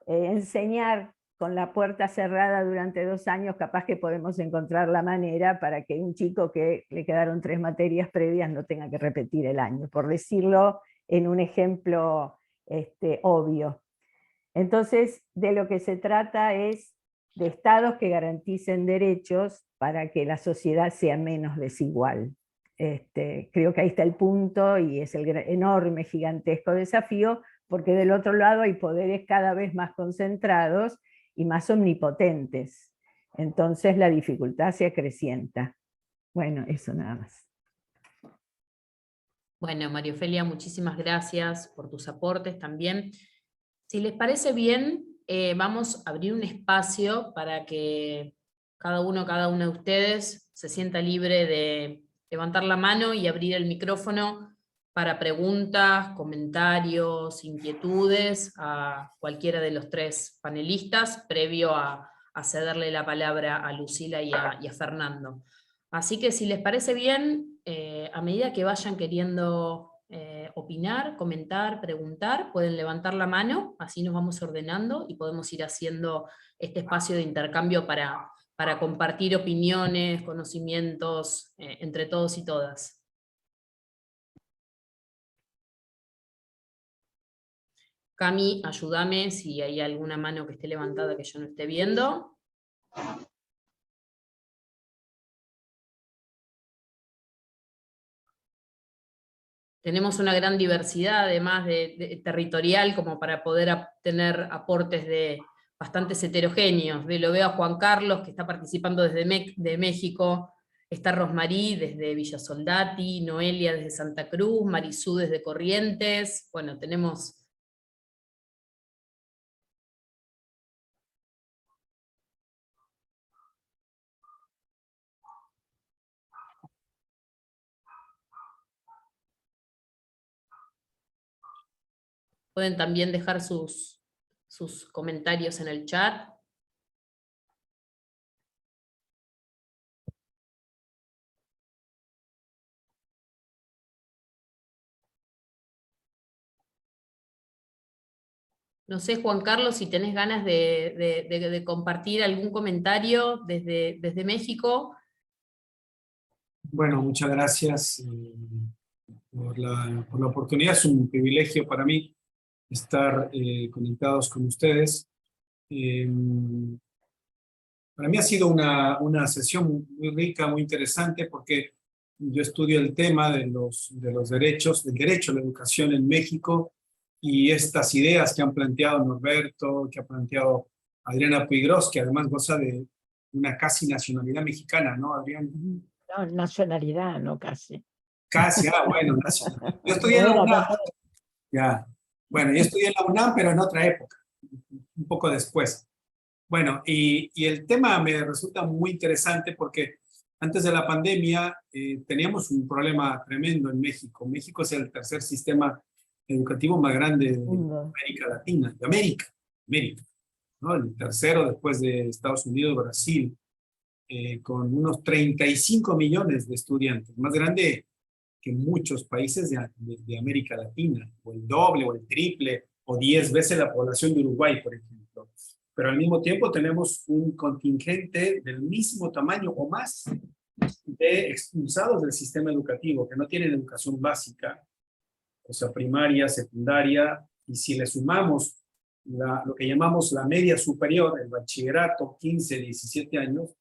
enseñar con la puerta cerrada durante 2 años, capaz que podemos encontrar la manera para que un chico que le quedaron 3 materias previas no tenga que repetir el año, por decirlo en un ejemplo obvio. Entonces, de lo que se trata es de estados que garanticen derechos para que la sociedad sea menos desigual. Creo que ahí está el punto, y es el enorme, gigantesco desafío, porque del otro lado hay poderes cada vez más concentrados y más omnipotentes. Entonces la dificultad se acrecienta. Bueno, eso nada más. Bueno, María Ofelia, muchísimas gracias por tus aportes también. Si les parece bien, vamos a abrir un espacio para que cada una de ustedes se sienta libre de levantar la mano y abrir el micrófono para preguntas, comentarios, inquietudes a cualquiera de los 3 panelistas, previo a cederle la palabra a Lucila y a Fernando. Así que si les parece bien, a medida que vayan queriendo opinar, comentar, preguntar, pueden levantar la mano, así nos vamos ordenando y podemos ir haciendo este espacio de intercambio para compartir opiniones, conocimientos entre todos y todas. Cami, ayúdame si hay alguna mano que esté levantada que yo no esté viendo. Tenemos una gran diversidad, además de territorial, como para poder tener aportes bastantes heterogéneos. Lo veo a Juan Carlos, que está participando desde de México, está Rosmarí desde Villa Soldati, Noelia desde Santa Cruz, Marisú desde Corrientes. Bueno, tenemos... Pueden también dejar sus comentarios en el chat. No sé, Juan Carlos, si tenés ganas de compartir algún comentario desde México. Bueno, muchas gracias por la oportunidad. Es un privilegio para mí estar conectados con ustedes. Para mí ha sido una sesión muy rica, muy interesante, porque yo estudio el tema de los derechos, del derecho a la educación en México, y estas ideas que han planteado Norberto, que ha planteado Adriana Puigros, que además goza de una casi nacionalidad mexicana, ¿no, Adriana? No, nacionalidad, no casi. Casi, bueno, nacionalidad. Yo estudié en la UNAM. Ya. Bueno, yo estudié en la UNAM, pero en otra época, un poco después. Bueno, y el tema me resulta muy interesante porque antes de la pandemia teníamos un problema tremendo en México. México es el tercer sistema educativo más grande de América Latina, de América. ¿no? El tercero después de Estados Unidos, Brasil, con unos 35 millones de estudiantes, más grande que muchos países de América Latina, o el doble, o el triple, o 10 veces la población de Uruguay, por ejemplo. Pero al mismo tiempo tenemos un contingente del mismo tamaño o más de expulsados del sistema educativo, que no tienen educación básica, o sea, primaria, secundaria, y si le sumamos lo que llamamos la media superior, el bachillerato, 15, 17 años,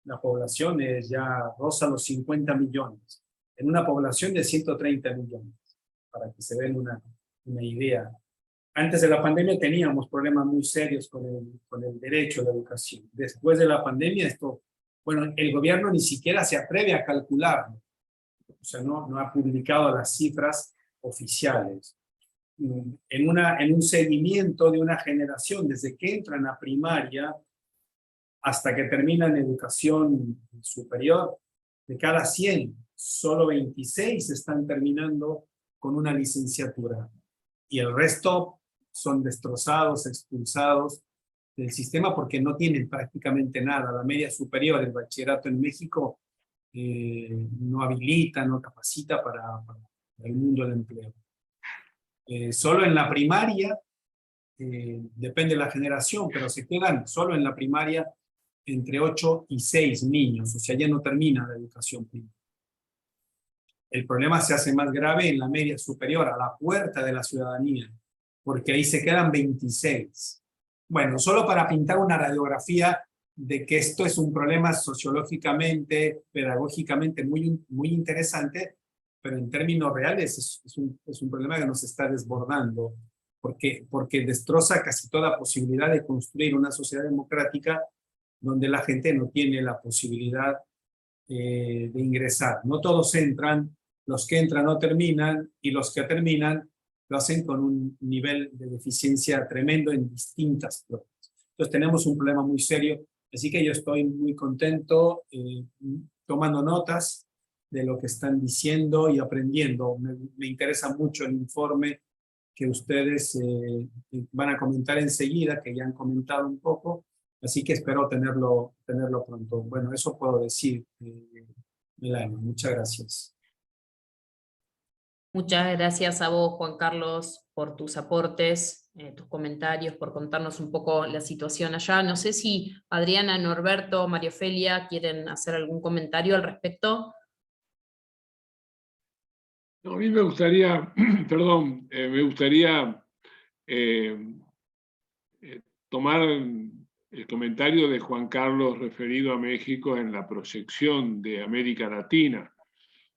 la población ya roza los 50 millones, en una población de 130 millones, para que se den una idea. Antes de la pandemia teníamos problemas muy serios con el derecho a la educación. Después de la pandemia, bueno, el gobierno ni siquiera se atreve a calcularlo. O sea, no ha publicado las cifras oficiales. En un seguimiento de una generación, desde que entran a primaria hasta que terminan educación superior, de cada 100, solo 26 están terminando con una licenciatura. Y el resto son destrozados, expulsados del sistema porque no tienen prácticamente nada. La media superior, el bachillerato en México, no habilita, no capacita para el mundo del empleo. Solo en la primaria, depende de la generación, pero se quedan solo en la primaria entre 8 y 6 niños, o sea, ya no termina la educación primaria. El problema se hace más grave en la media superior, a la puerta de la ciudadanía, porque ahí se quedan 26. Bueno, solo para pintar una radiografía de que esto es un problema sociológicamente, pedagógicamente muy interesante, pero en términos reales es un problema que nos está desbordando, porque destroza casi toda posibilidad de construir una sociedad democrática donde la gente no tiene la posibilidad de ingresar. No todos entran, los que entran no terminan, y los que terminan lo hacen con un nivel de deficiencia tremendo en distintas pruebas. Entonces tenemos un problema muy serio, así que yo estoy muy contento tomando notas de lo que están diciendo y aprendiendo. Me interesa mucho el informe que ustedes van a comentar enseguida, que ya han comentado un poco, así que espero tenerlo pronto. Bueno, eso puedo decir, Melania. Muchas gracias. Muchas gracias a vos, Juan Carlos, por tus aportes, tus comentarios, por contarnos un poco la situación allá. No sé si Adriana, Norberto, María Ofelia quieren hacer algún comentario al respecto. No, a mí me gustaría, perdón, me gustaría tomar el comentario de Juan Carlos referido a México en la proyección de América Latina.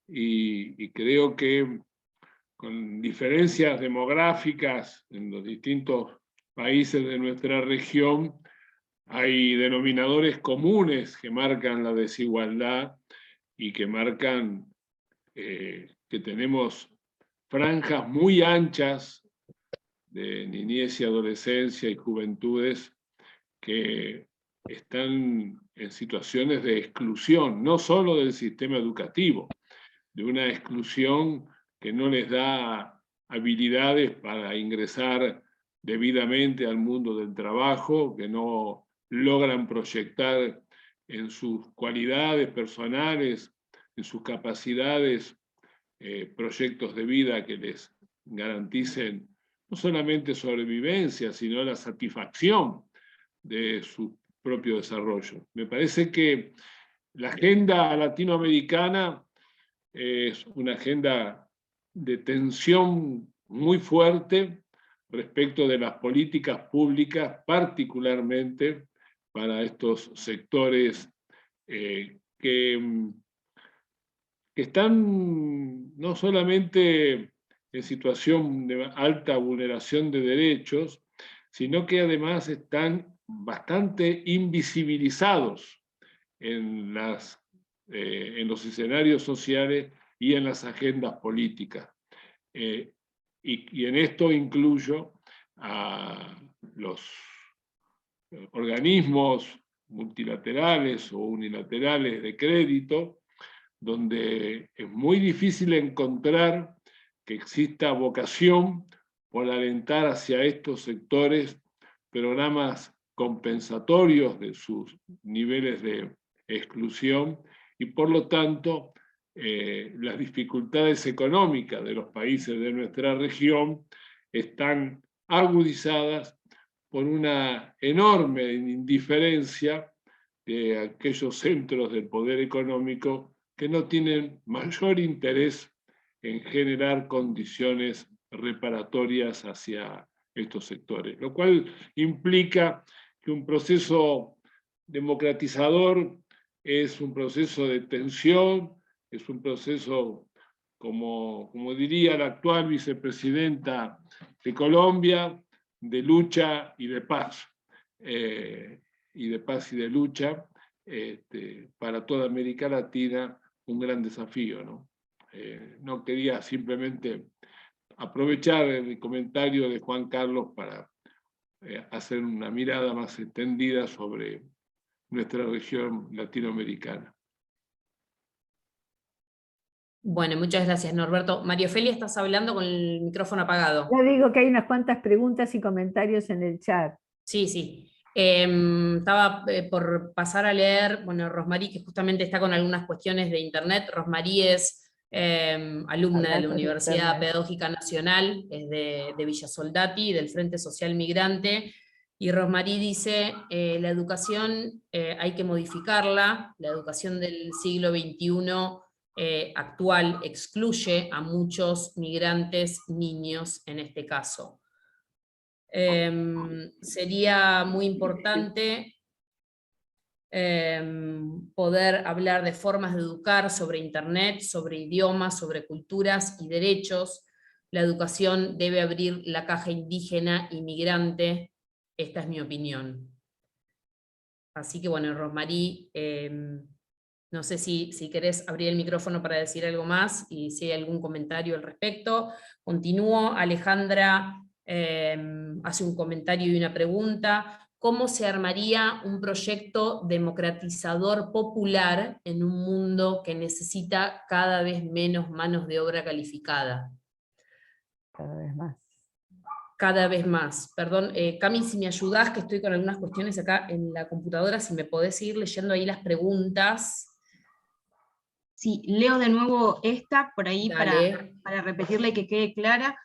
Y creo que con diferencias demográficas en los distintos países de nuestra región, hay denominadores comunes que marcan la desigualdad y que marcan que tenemos franjas muy anchas de niñez y adolescencia y juventudes que están en situaciones de exclusión, no solo del sistema educativo, de una exclusión que no les da habilidades para ingresar debidamente al mundo del trabajo, que no logran proyectar en sus cualidades personales, en sus capacidades, proyectos de vida que les garanticen no solamente sobrevivencia, sino la satisfacción de su propio desarrollo. Me parece que la agenda latinoamericana es una agenda de tensión muy fuerte respecto de las políticas públicas, particularmente para estos sectores que están no solamente en situación de alta vulneración de derechos, sino que además están bastante invisibilizados en los escenarios sociales y en las agendas políticas. Y en esto incluyo a los organismos multilaterales o unilaterales de crédito, donde es muy difícil encontrar que exista vocación por alentar hacia estos sectores programas compensatorios de sus niveles de exclusión y por lo tanto las dificultades económicas de los países de nuestra región están agudizadas por una enorme indiferencia de aquellos centros del poder económico que no tienen mayor interés en generar condiciones reparatorias hacia estos sectores, lo cual implica que un proceso democratizador es un proceso de tensión, es un proceso, como diría la actual vicepresidenta de Colombia, de lucha y de paz, y de lucha, para toda América Latina, un gran desafío, ¿no? No quería simplemente aprovechar el comentario de Juan Carlos para hacer una mirada más extendida sobre nuestra región latinoamericana. Bueno, muchas gracias, Norberto. María Ofelia, estás hablando con el micrófono apagado. Ya digo que hay unas cuantas preguntas y comentarios en el chat. Sí, sí. Estaba por pasar a leer, bueno, Rosmarí, que justamente está con algunas cuestiones de internet. Rosmarí es alumna de la Universidad Pedagógica Nacional, es de Villa Soldati, del Frente Social Migrante, y Rosmarí dice, la educación hay que modificarla, la educación del siglo XXI actual excluye a muchos migrantes, niños en este caso. Sería muy importante poder hablar de formas de educar sobre internet, sobre idiomas, sobre culturas y derechos. La educación debe abrir la caja indígena y migrante, esta es mi opinión. Así que bueno, Rosmarí, no sé si querés abrir el micrófono para decir algo más y si hay algún comentario al respecto. Continúo. Alejandra hace un comentario y una pregunta. ¿Cómo se armaría un proyecto democratizador popular en un mundo que necesita cada vez menos manos de obra calificada? Cada vez más. Cada vez más. Perdón, Cami, si me ayudás, que estoy con algunas cuestiones acá en la computadora, si me podés seguir leyendo ahí las preguntas. Sí, leo de nuevo esta, por ahí Dale. para repetirla y que quede clara.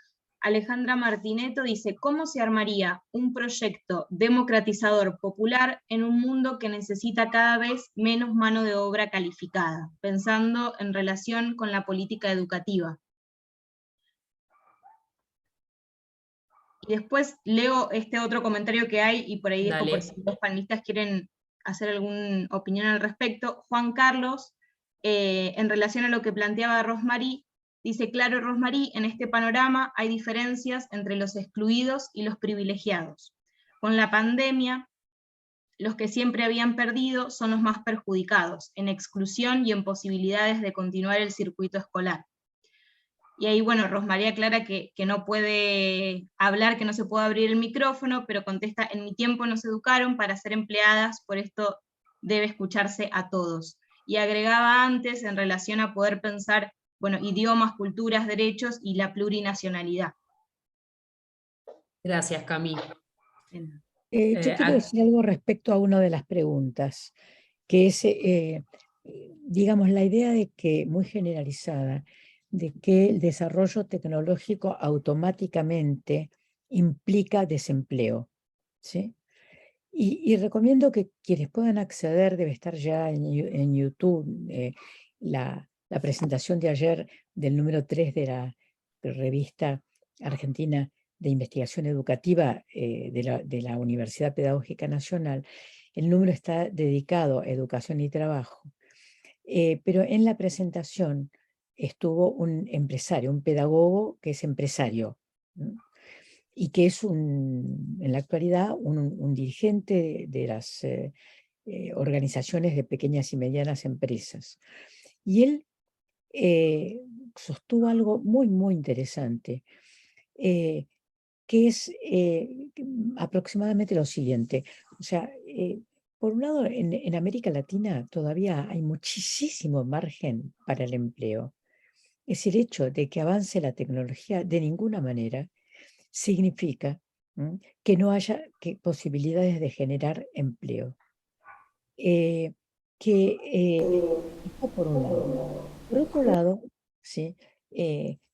Alejandra Martineto dice, ¿cómo se armaría un proyecto democratizador popular en un mundo que necesita cada vez menos mano de obra calificada? Pensando en relación con la política educativa. Y después leo este otro comentario que hay, y por ahí dejo por si los panelistas quieren hacer alguna opinión al respecto. Juan Carlos, en relación a lo que planteaba Rosmarí, dice, claro, Rosmarí, en este panorama hay diferencias entre los excluidos y los privilegiados. Con la pandemia, los que siempre habían perdido son los más perjudicados, en exclusión y en posibilidades de continuar el circuito escolar. Y ahí, bueno, Rosmarí aclara que no puede hablar, que no se puede abrir el micrófono, pero contesta, en mi tiempo nos educaron para ser empleadas, por esto debe escucharse a todos. Y agregaba antes, en relación a poder pensar, bueno, idiomas, culturas, derechos y la plurinacionalidad. Gracias, Cami. Yo quiero decir algo respecto a una de las preguntas, que es, digamos, la idea de que, muy generalizada, de que el desarrollo tecnológico automáticamente implica desempleo, ¿sí? Y recomiendo que quienes puedan acceder, debe estar ya en YouTube, la presentación de ayer del número 3 de la revista argentina de investigación educativa de la Universidad Pedagógica Nacional. El número está dedicado a educación y trabajo, pero en la presentación estuvo un empresario, un pedagogo que es empresario, ¿no? Y que es en la actualidad un dirigente de las organizaciones de pequeñas y medianas empresas. Y él sostuvo algo muy, muy interesante, que es aproximadamente lo siguiente. O sea, por un lado, en América Latina todavía hay muchísimo margen para el empleo. Es el hecho de que avance la tecnología de ninguna manera significa que no haya posibilidades de generar empleo. Esto por un lado. Por otro lado, ¿sí?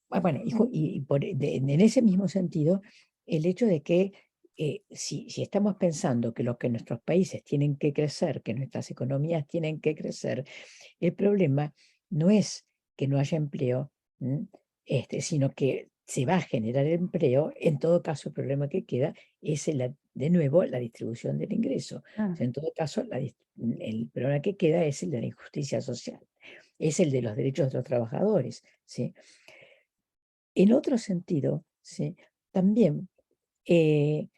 Bueno, en ese mismo sentido, el hecho de que si estamos pensando que nuestros países tienen que crecer, que nuestras economías tienen que crecer, el problema no es que no haya empleo, sino que se va a generar empleo. En todo caso, el problema que queda es, de nuevo, la distribución del ingreso. O sea, en todo caso, el problema que queda es el de la injusticia social, es el de los derechos de los trabajadores, ¿sí? En otro sentido, ¿sí? También el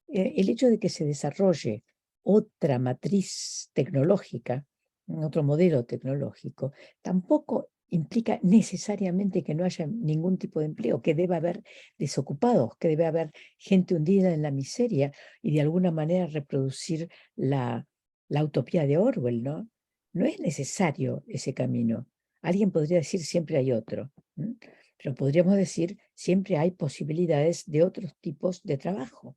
hecho de que se desarrolle otra matriz tecnológica, otro modelo tecnológico, tampoco implica necesariamente que no haya ningún tipo de empleo, que debe haber desocupados, que debe haber gente hundida en la miseria y de alguna manera reproducir la utopía de Orwell, ¿no? No es necesario ese camino. Alguien podría decir siempre hay otro, pero podríamos decir siempre hay posibilidades de otros tipos de trabajo.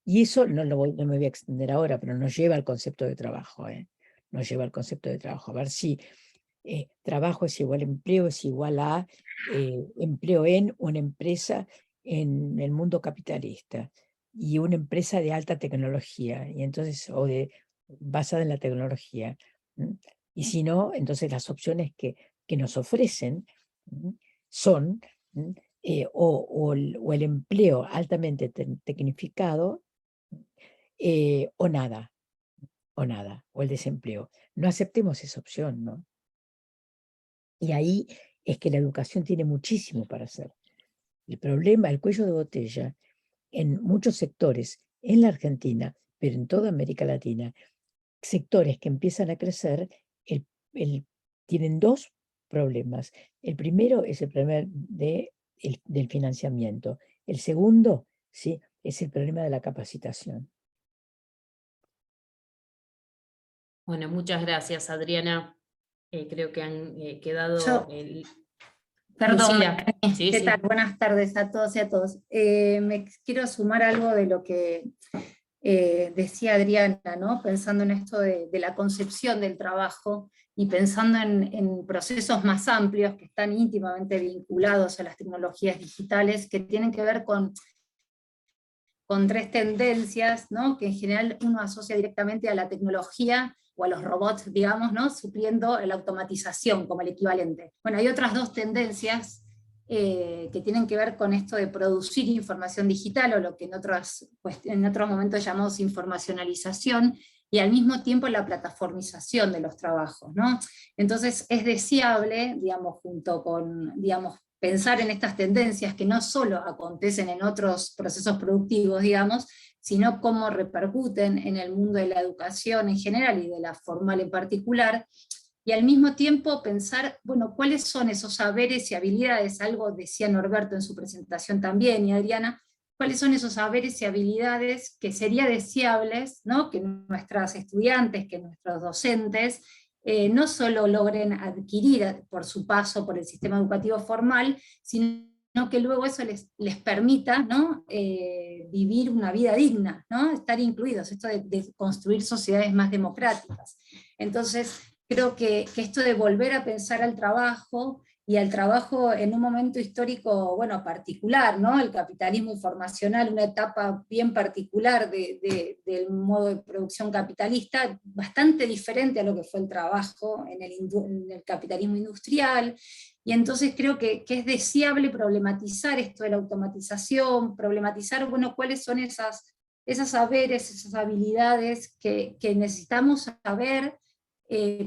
Y eso no me voy a extender ahora, pero nos lleva al concepto de trabajo. Nos lleva al concepto de trabajo. A ver si trabajo es igual a empleo, es igual a empleo en una empresa en el mundo capitalista y una empresa de alta tecnología, y entonces, basada en la tecnología. Y si no, entonces las opciones que nos ofrecen son o el empleo altamente tecnificado, o nada, o el desempleo. No aceptemos esa opción, ¿no? Y ahí es que la educación tiene muchísimo para hacer. El problema, el cuello de botella, en muchos sectores, en la Argentina, pero en toda América Latina, sectores que empiezan a crecer, tienen dos problemas. El primero es el problema del financiamiento. El segundo, ¿sí?, es el problema de la capacitación. Bueno, muchas gracias, Adriana. Creo que han quedado... Perdón, Lucila. Sí, ¿qué sí. tal? Buenas tardes a todos y a todos. Me quiero sumar algo de lo que decía Adriana, ¿no? Pensando en esto de la concepción del trabajo y pensando en procesos más amplios que están íntimamente vinculados a las tecnologías digitales, que tienen que ver con tres tendencias, ¿no?, que en general uno asocia directamente a la tecnología o a los robots, digamos, ¿no?, supliendo la automatización como el equivalente. Bueno, hay otras dos tendencias que tienen que ver con esto de producir información digital, o lo que en otros momentos llamamos informacionalización, y al mismo tiempo la plataformización de los trabajos, ¿no? Entonces es deseable, digamos, junto con, digamos, pensar en estas tendencias que no solo acontecen en otros procesos productivos, digamos, sino cómo repercuten en el mundo de la educación en general y de la formal en particular, y al mismo tiempo pensar, bueno, cuáles son esos saberes y habilidades, algo decía Norberto en su presentación también, y Adriana, cuáles son esos saberes y habilidades que sería deseables, ¿no?, que nuestras estudiantes, que nuestros docentes, no solo logren adquirir por su paso por el sistema educativo formal, sino que luego eso les permita, ¿no?, vivir una vida digna, ¿no?, estar incluidos, esto de construir sociedades más democráticas. Entonces, creo que esto de volver a pensar al trabajo, y al trabajo en un momento histórico, bueno, particular, ¿no?, el capitalismo informacional, una etapa bien particular del modo de producción capitalista, bastante diferente a lo que fue el trabajo en el capitalismo industrial, y entonces creo que es deseable problematizar esto de la automatización, problematizar, bueno, cuáles son esas saberes, esas habilidades que necesitamos saber,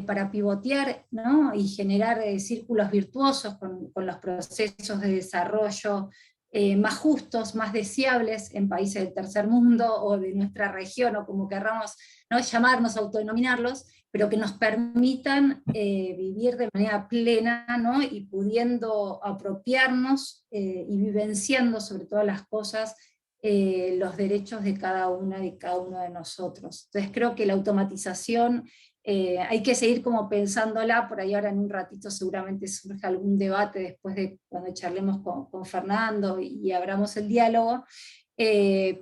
para pivotear, ¿no?, y generar círculos virtuosos con los procesos de desarrollo más justos, más deseables en países del tercer mundo o de nuestra región, o como querramos, ¿no?, llamarnos, autodenominarlos, pero que nos permitan vivir de manera plena, ¿no?, y pudiendo apropiarnos y vivenciando sobre todas las cosas los derechos de cada una y cada uno de nosotros. Entonces creo que la automatización hay que seguir como pensándola, por ahí ahora en un ratito seguramente surja algún debate después de cuando charlemos con Fernando y abramos el diálogo,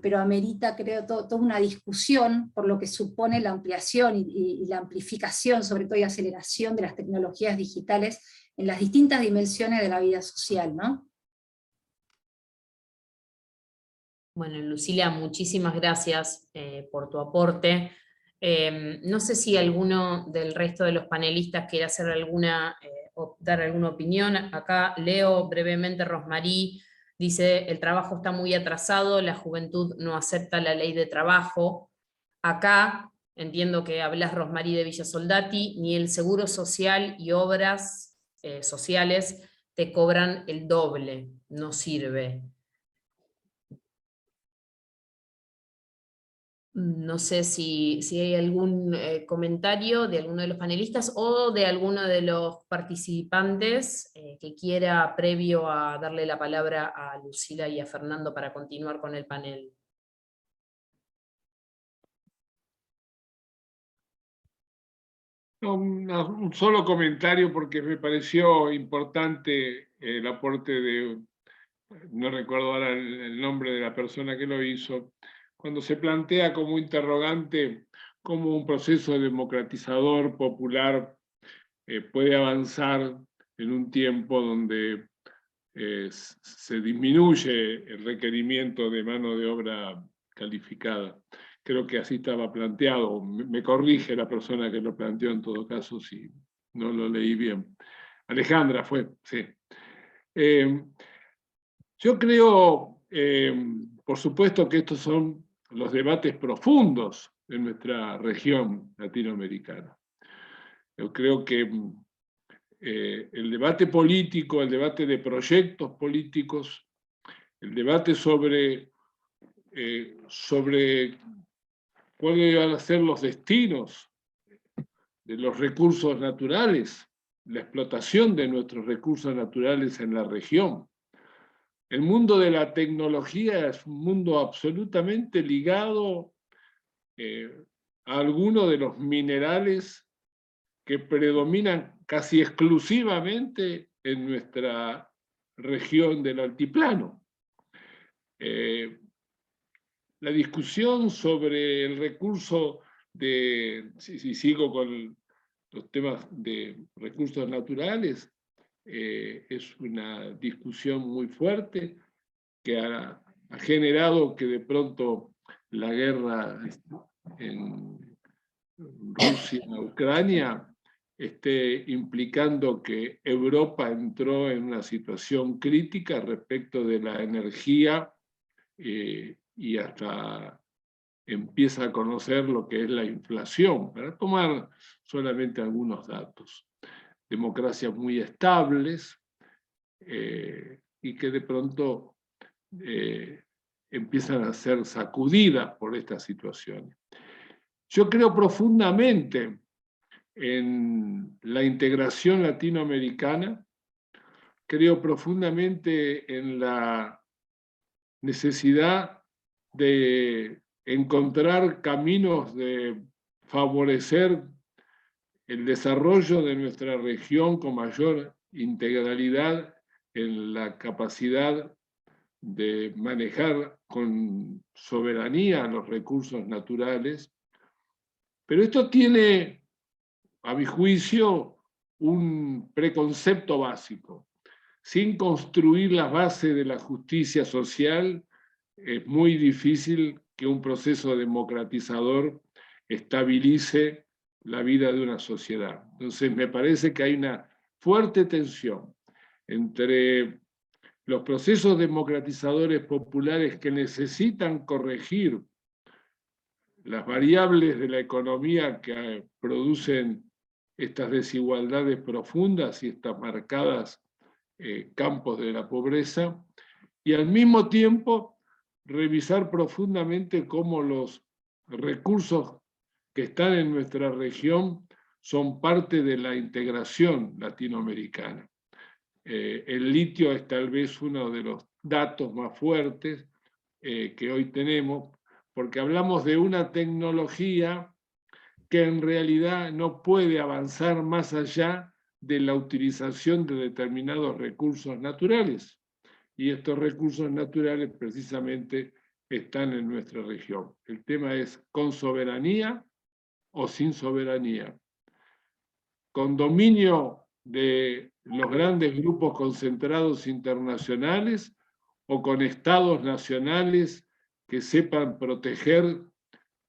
pero amerita, creo, toda una discusión por lo que supone la ampliación y la amplificación, sobre todo y aceleración de las tecnologías digitales en las distintas dimensiones de la vida social, ¿no? Bueno, Lucila, muchísimas gracias por tu aporte. No sé si alguno del resto de los panelistas quiere hacer dar alguna opinión. Acá leo brevemente. Rosmarí dice: el trabajo está muy atrasado, la juventud no acepta la ley de trabajo. Acá, entiendo que hablas, Rosmarí, de Villa Soldati, ni el seguro social y obras sociales te cobran el doble, no sirve. No sé si hay algún comentario de alguno de los panelistas o de alguno de los participantes que quiera, previo a darle la palabra a Lucila y a Fernando para continuar con el panel. No, un solo comentario, porque me pareció importante el aporte de, no recuerdo ahora el nombre de la persona que lo hizo, cuando se plantea como interrogante cómo un proceso democratizador popular puede avanzar en un tiempo donde se disminuye el requerimiento de mano de obra calificada. Creo que así estaba planteado. Me corrige la persona que lo planteó en todo caso si no lo leí bien. Alejandra fue, sí. Yo creo, por supuesto, que estos son los debates profundos de nuestra región latinoamericana. Yo creo que el debate político, el debate de proyectos políticos, el debate sobre cuáles van a ser los destinos de los recursos naturales, la explotación de nuestros recursos naturales en la región. El mundo de la tecnología es un mundo absolutamente ligado a algunos de los minerales que predominan casi exclusivamente en nuestra región del altiplano. La discusión sobre el recurso si sigo con los temas de recursos naturales, es una discusión muy fuerte que ha generado que de pronto la guerra en Rusia-Ucrania esté implicando que Europa entró en una situación crítica respecto de la energía y hasta empieza a conocer lo que es la inflación, para tomar solamente algunos datos. Democracias muy estables y que de pronto empiezan a ser sacudidas por estas situaciones. Yo creo profundamente en la integración latinoamericana, creo profundamente en la necesidad de encontrar caminos de favorecer el desarrollo de nuestra región con mayor integralidad en la capacidad de manejar con soberanía los recursos naturales. Pero esto tiene, a mi juicio, un preconcepto básico. Sin construir las bases de la justicia social, es muy difícil que un proceso democratizador estabilice la vida de una sociedad. Entonces me parece que hay una fuerte tensión entre los procesos democratizadores populares que necesitan corregir las variables de la economía que producen estas desigualdades profundas y estas marcadas campos de la pobreza, y al mismo tiempo revisar profundamente cómo los recursos que están en nuestra región son parte de la integración latinoamericana. El litio es tal vez uno de los datos más fuertes que hoy tenemos, porque hablamos de una tecnología que en realidad no puede avanzar más allá de la utilización de determinados recursos naturales. Y estos recursos naturales precisamente están en nuestra región. El tema es con soberanía o sin soberanía, con dominio de los grandes grupos concentrados internacionales o con estados nacionales que sepan proteger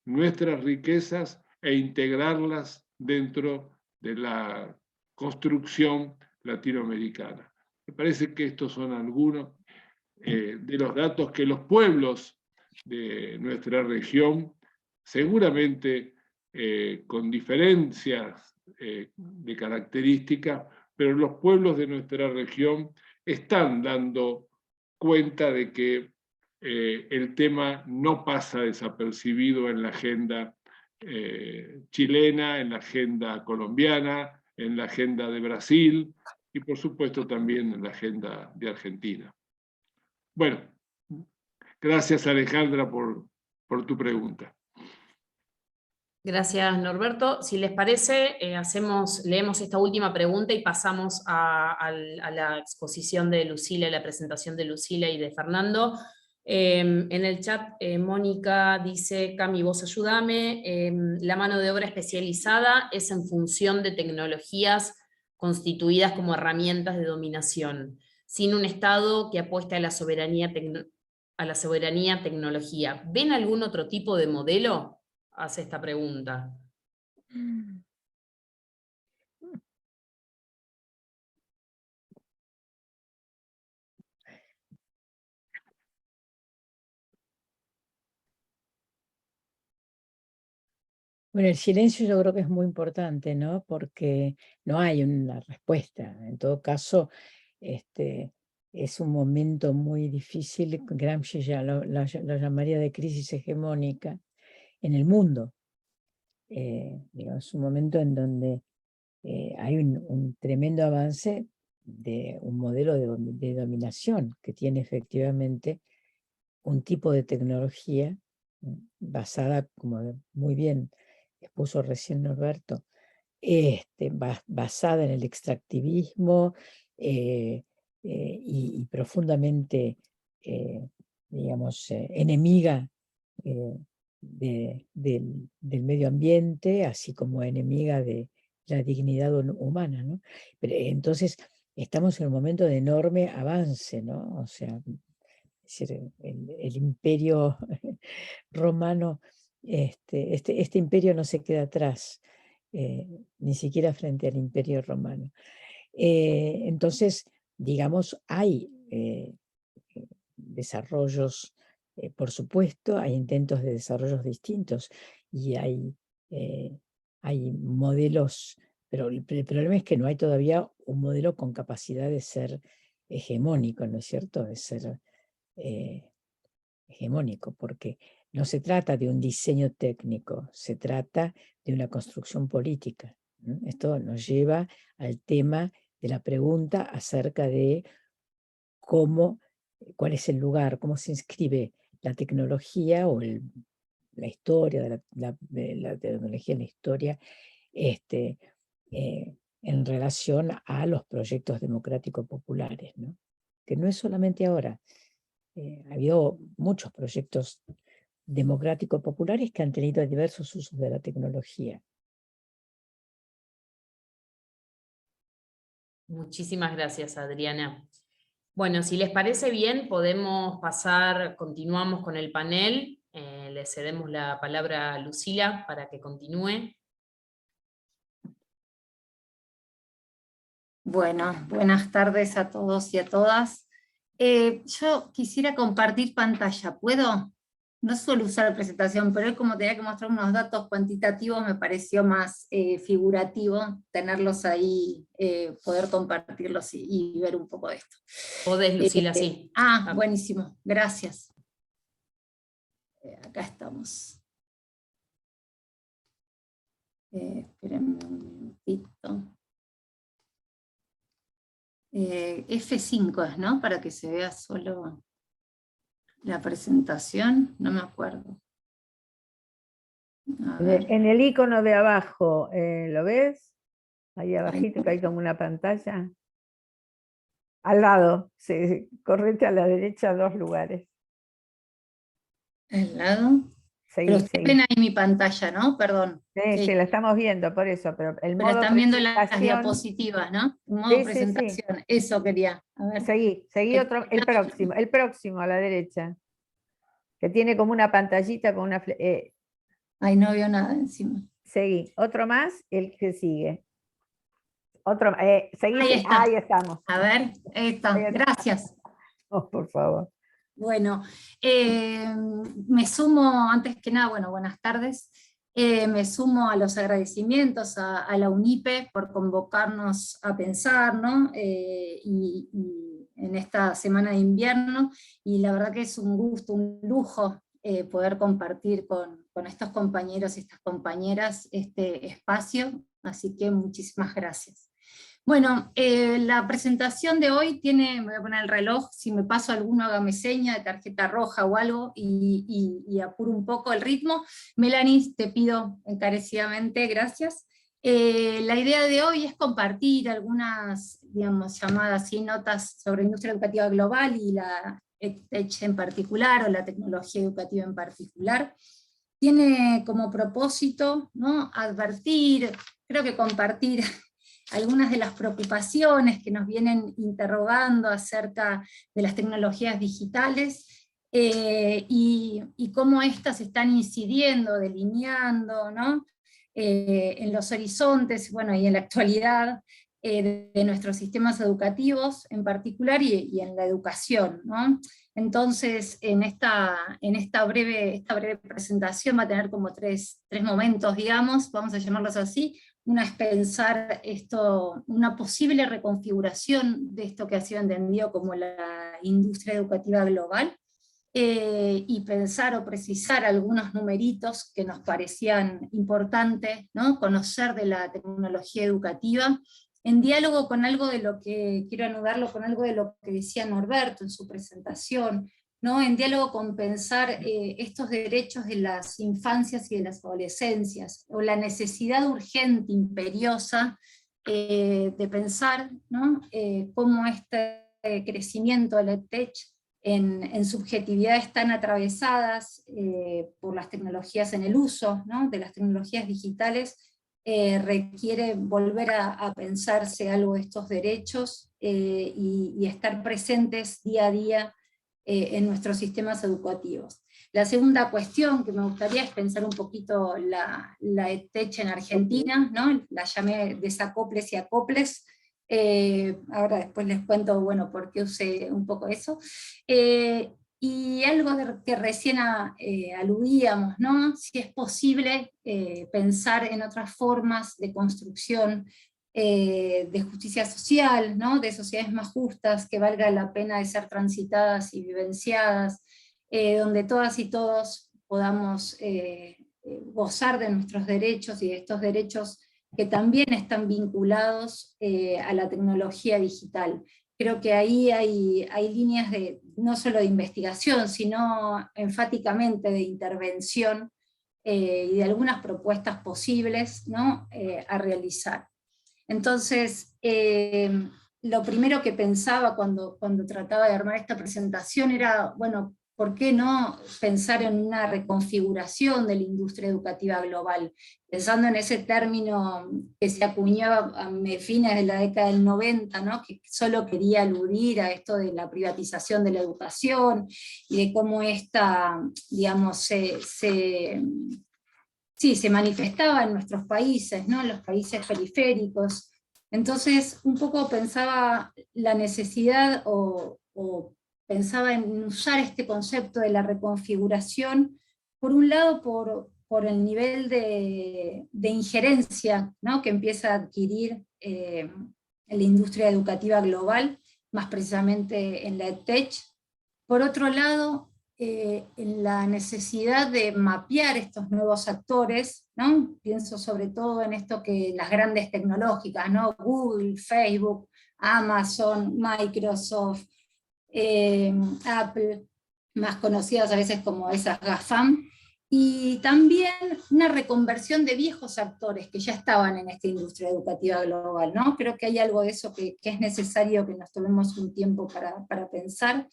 nuestras riquezas e integrarlas dentro de la construcción latinoamericana. Me parece que estos son algunos de los datos que los pueblos de nuestra región, seguramente con diferencias de características, pero los pueblos de nuestra región están dando cuenta de que el tema no pasa desapercibido en la agenda chilena, en la agenda colombiana, en la agenda de Brasil y por supuesto también en la agenda de Argentina. Bueno, gracias Alejandra por tu pregunta. Gracias, Norberto. Si les parece, leemos esta última pregunta y pasamos a la exposición de Lucila, la presentación de Lucila y de Fernando. En el chat, Mónica dice, Cami, vos ayúdame, la mano de obra especializada es en función de tecnologías constituidas como herramientas de dominación, sin un Estado que apueste a la soberanía tecnología. ¿Ven algún otro tipo de modelo? Hace esta pregunta. Bueno, el silencio yo creo que es muy importante, ¿no? Porque no hay una respuesta. En todo caso, es un momento muy difícil. Gramsci ya lo llamaría de crisis hegemónica en el mundo. Es un momento en donde hay un tremendo avance de un modelo de dominación que tiene efectivamente un tipo de tecnología basada, como muy bien expuso recién Norberto, basada en el extractivismo y profundamente, digamos, enemiga del medio ambiente, así como enemiga de la dignidad humana, ¿no? Pero, entonces, estamos en un momento de enorme avance, ¿no? O sea, es decir, el imperio romano, este imperio no se queda atrás, ni siquiera frente al imperio romano. Entonces, digamos, hay desarrollos, por supuesto, hay intentos de desarrollos distintos y hay modelos, pero el problema es que no hay todavía un modelo con capacidad de ser hegemónico, ¿no es cierto? De ser hegemónico, porque no se trata de un diseño técnico, se trata de una construcción política. Esto nos lleva al tema de la pregunta acerca de cuál es el lugar, cómo se inscribe la tecnología o la historia de la tecnología en la historia en relación a los proyectos democráticos populares, ¿no? Que no es solamente ahora. Ha habido muchos proyectos democráticos populares que han tenido diversos usos de la tecnología. Muchísimas gracias, Adriana. Bueno, si les parece bien, continuamos con el panel. Le cedemos la palabra a Lucila para que continúe. Bueno, buenas tardes a todos y a todas. Yo quisiera compartir pantalla, ¿puedo? No suelo usar presentación, pero hoy como tenía que mostrar unos datos cuantitativos, me pareció más figurativo tenerlos ahí, poder compartirlos y ver un poco de esto. Podés, Lucila, sí. Buenísimo, gracias. Acá estamos. Espérenme un minutito. F5 es, ¿no? Para que se vea solo la presentación, no me acuerdo. En el icono de abajo, ¿lo ves? Ahí abajito que hay como una pantalla. Al lado, sí, correte a la derecha 2 lugares. al lado. Pero estoy plena en mi pantalla, ¿no? Perdón. Sí, la estamos viendo, por eso, pero el modo están viendo las diapositivas, ¿no? Modo presentación, sí. Eso quería. A ver. Seguí el próximo a la derecha, que tiene como una pantallita con una... Ay, no veo nada encima. Seguí, otro más, el que sigue. Otro, seguí, ahí estamos. A ver, gracias. Oh, por favor. Bueno, me sumo, antes que nada, bueno, buenas tardes. Me sumo a los agradecimientos a la UNIPE por convocarnos a pensar, ¿no? Y en esta semana de invierno, y la verdad que es un gusto, un lujo poder compartir con estos compañeros y estas compañeras este espacio, así que muchísimas gracias. Bueno, la presentación de hoy tiene, me voy a poner el reloj, si me paso alguno hágame seña de tarjeta roja o algo y apuro un poco el ritmo. Melanie, te pido encarecidamente gracias. La idea de hoy es compartir algunas, digamos, llamadas así, notas sobre industria educativa global y la EdTech en particular, o la tecnología educativa en particular. Tiene como propósito, ¿no?, advertir, creo que compartir algunas de las preocupaciones que nos vienen interrogando acerca de las tecnologías digitales y cómo éstas están incidiendo, delineando, ¿no?, en los horizontes, bueno, y en la actualidad de nuestros sistemas educativos en particular y en la educación, ¿no? Entonces, en esta breve presentación va a tener como tres momentos, digamos, vamos a llamarlos así. Una es pensar una posible reconfiguración de esto que ha sido entendido como la industria educativa global, y pensar o precisar algunos numeritos que nos parecían importantes, ¿no?, conocer de la tecnología educativa, en diálogo con algo de lo que, quiero anudarlo con algo de lo que decía Norberto en su presentación, ¿no?, en diálogo con pensar estos derechos de las infancias y de las adolescencias, o la necesidad urgente, imperiosa, de pensar, ¿no?, cómo este crecimiento de la EdTech en subjetividades tan atravesadas por las tecnologías en el uso, ¿no?, de las tecnologías digitales, requiere volver a pensarse algo de estos derechos y estar presentes día a día en nuestros sistemas educativos. La segunda cuestión que me gustaría es pensar un poquito la EdTech en Argentina, ¿no? La llamé desacoples y acoples. Ahora después les cuento, bueno, por qué usé un poco eso. Y algo que recién aludíamos, ¿no?, si es posible pensar en otras formas de construcción de justicia social, ¿no?, de sociedades más justas, que valga la pena de ser transitadas y vivenciadas, donde todas y todos podamos gozar de nuestros derechos y de estos derechos que también están vinculados a la tecnología digital. Creo que ahí hay líneas no solo de investigación, sino enfáticamente de intervención y de algunas propuestas posibles, ¿no?, a realizar. Entonces, lo primero que pensaba cuando trataba de armar esta presentación era, bueno, ¿por qué no pensar en una reconfiguración de la industria educativa global? Pensando en ese término que se acuñaba a fines de la década del 90, ¿no?, que solo quería aludir a esto de la privatización de la educación, y de cómo esta, digamos, se manifestaba en nuestros países, ¿no?, en los países periféricos. Entonces, un poco pensaba la necesidad o pensaba en usar este concepto de la reconfiguración, por un lado por el nivel de injerencia, ¿no?, que empieza a adquirir la industria educativa global, más precisamente en la EdTech. Por otro lado, en la necesidad de mapear estos nuevos actores, ¿no? Pienso sobre todo en esto que las grandes tecnológicas, ¿no?, Google, Facebook, Amazon, Microsoft, Apple, más conocidas a veces como esas GAFAM, y también una reconversión de viejos actores que ya estaban en esta industria educativa global, ¿no? Creo que hay algo de eso que es necesario que nos tomemos un tiempo para pensar.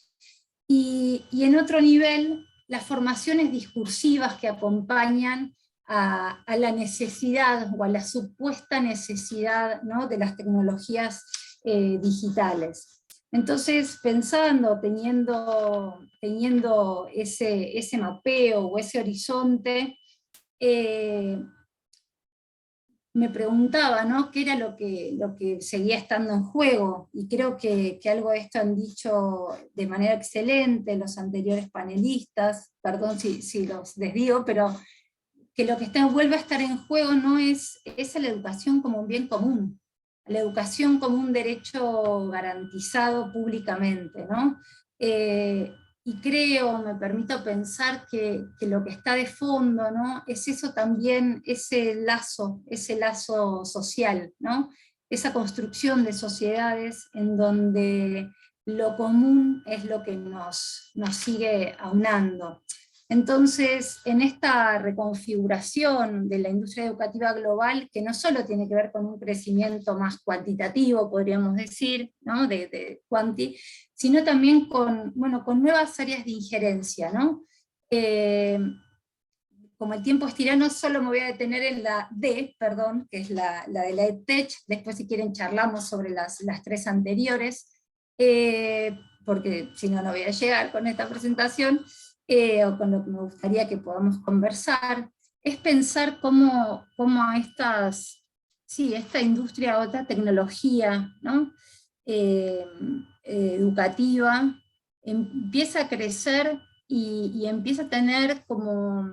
Y en otro nivel, las formaciones discursivas que acompañan a la necesidad o a la supuesta necesidad, ¿no?, de las tecnologías digitales. Entonces, pensando, teniendo ese mapeo o ese horizonte, me preguntaba, ¿no?, qué era lo que seguía estando en juego, y creo que algo de esto han dicho de manera excelente los anteriores panelistas, perdón si los desvío, pero que lo que vuelve a estar en juego no es la educación como un bien común, la educación como un derecho garantizado públicamente, ¿no? Y creo, me permito pensar que lo que está de fondo, ¿no?, es eso también, ese lazo social, ¿no?, esa construcción de sociedades en donde lo común es lo que nos sigue aunando. Entonces, en esta reconfiguración de la industria educativa global, que no solo tiene que ver con un crecimiento más cuantitativo, podríamos decir, ¿no?, de quanti, sino también con nuevas áreas de injerencia, ¿no? Como el tiempo es tirano, solo me voy a detener en la D, perdón, que es la de la EdTech, después si quieren charlamos sobre las tres anteriores, porque si no, no voy a llegar con esta presentación, o con lo que me gustaría que podamos conversar, es pensar cómo esta industria, otra tecnología, ¿no?, educativa, empieza a crecer y empieza a tener como,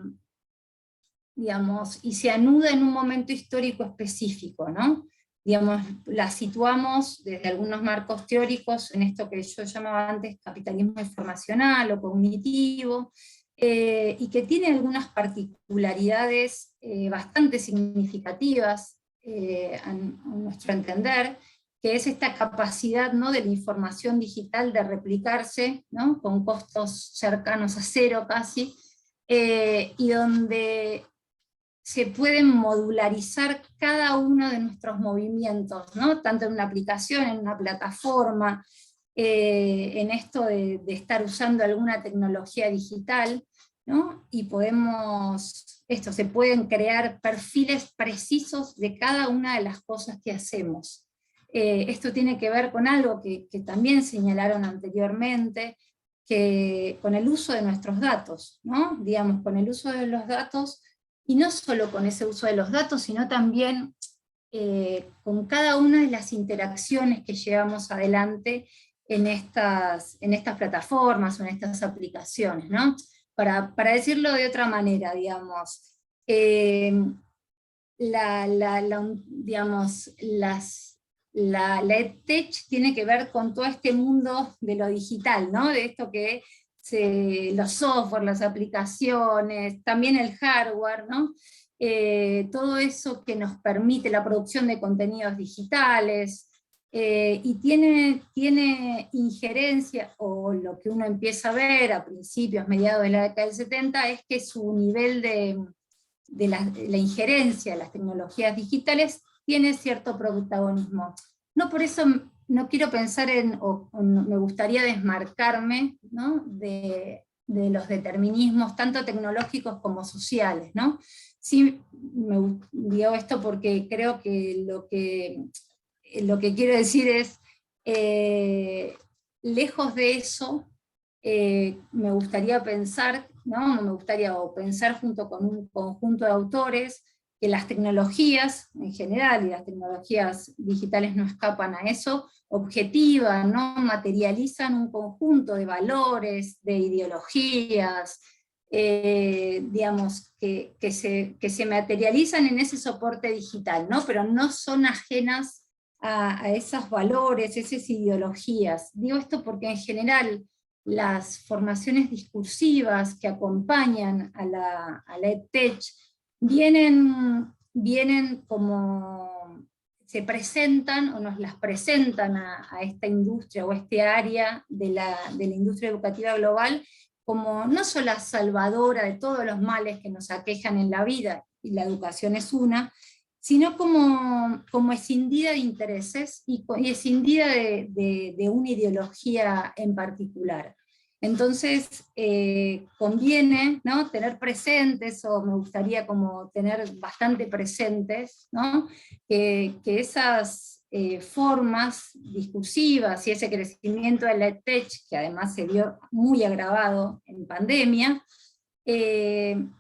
digamos, y se anuda en un momento histórico específico, ¿no? Digamos, la situamos desde algunos marcos teóricos en esto que yo llamaba antes capitalismo informacional o cognitivo, y que tiene algunas particularidades bastante significativas a nuestro entender, que es esta capacidad, ¿no?, de la información digital de replicarse, ¿no?, con costos cercanos a cero casi, y donde se pueden modularizar cada uno de nuestros movimientos, ¿no?, tanto en una aplicación, en una plataforma, en esto de estar usando alguna tecnología digital, ¿no?, y se pueden crear perfiles precisos de cada una de las cosas que hacemos. Esto tiene que ver con algo que también señalaron anteriormente, que con el uso de nuestros datos, ¿no? Digamos, con el uso de los datos, y no solo con ese uso de los datos, sino también con cada una de las interacciones que llevamos adelante en estas plataformas o en estas aplicaciones, ¿no? Para decirlo de otra manera, digamos, la EdTech tiene que ver con todo este mundo de lo digital, ¿no?, de esto que los software, las aplicaciones, también el hardware, ¿no? Todo eso que nos permite la producción de contenidos digitales, y tiene injerencia, o lo que uno empieza a ver a principios, mediados de la década del 70, es que su nivel de la injerencia de las tecnologías digitales tiene cierto protagonismo. No por eso no quiero pensar me gustaría desmarcarme, ¿no?, de los determinismos, tanto tecnológicos como sociales, ¿no? Sí, digo esto porque creo que lo que quiero decir es, lejos de eso, me gustaría pensar, ¿no?, pensar junto con un conjunto de autores, que las tecnologías en general, y las tecnologías digitales no escapan a eso, objetivan, ¿no?, materializan un conjunto de valores, de ideologías, digamos, que se materializan en ese soporte digital, ¿no?, pero no son ajenas a esos valores, esas ideologías. Digo esto porque en general las formaciones discursivas que acompañan a la EdTech vienen como, se presentan o nos las presentan a esta industria o este área de la industria educativa global como no solo la salvadora de todos los males que nos aquejan en la vida, y la educación es una, sino como escindida de intereses y escindida de una ideología en particular. Entonces, conviene, ¿no?, tener presentes, o me gustaría como tener bastante presentes, ¿no?, que esas formas discursivas y ese crecimiento de la EdTech, que además se vio muy agravado en pandemia,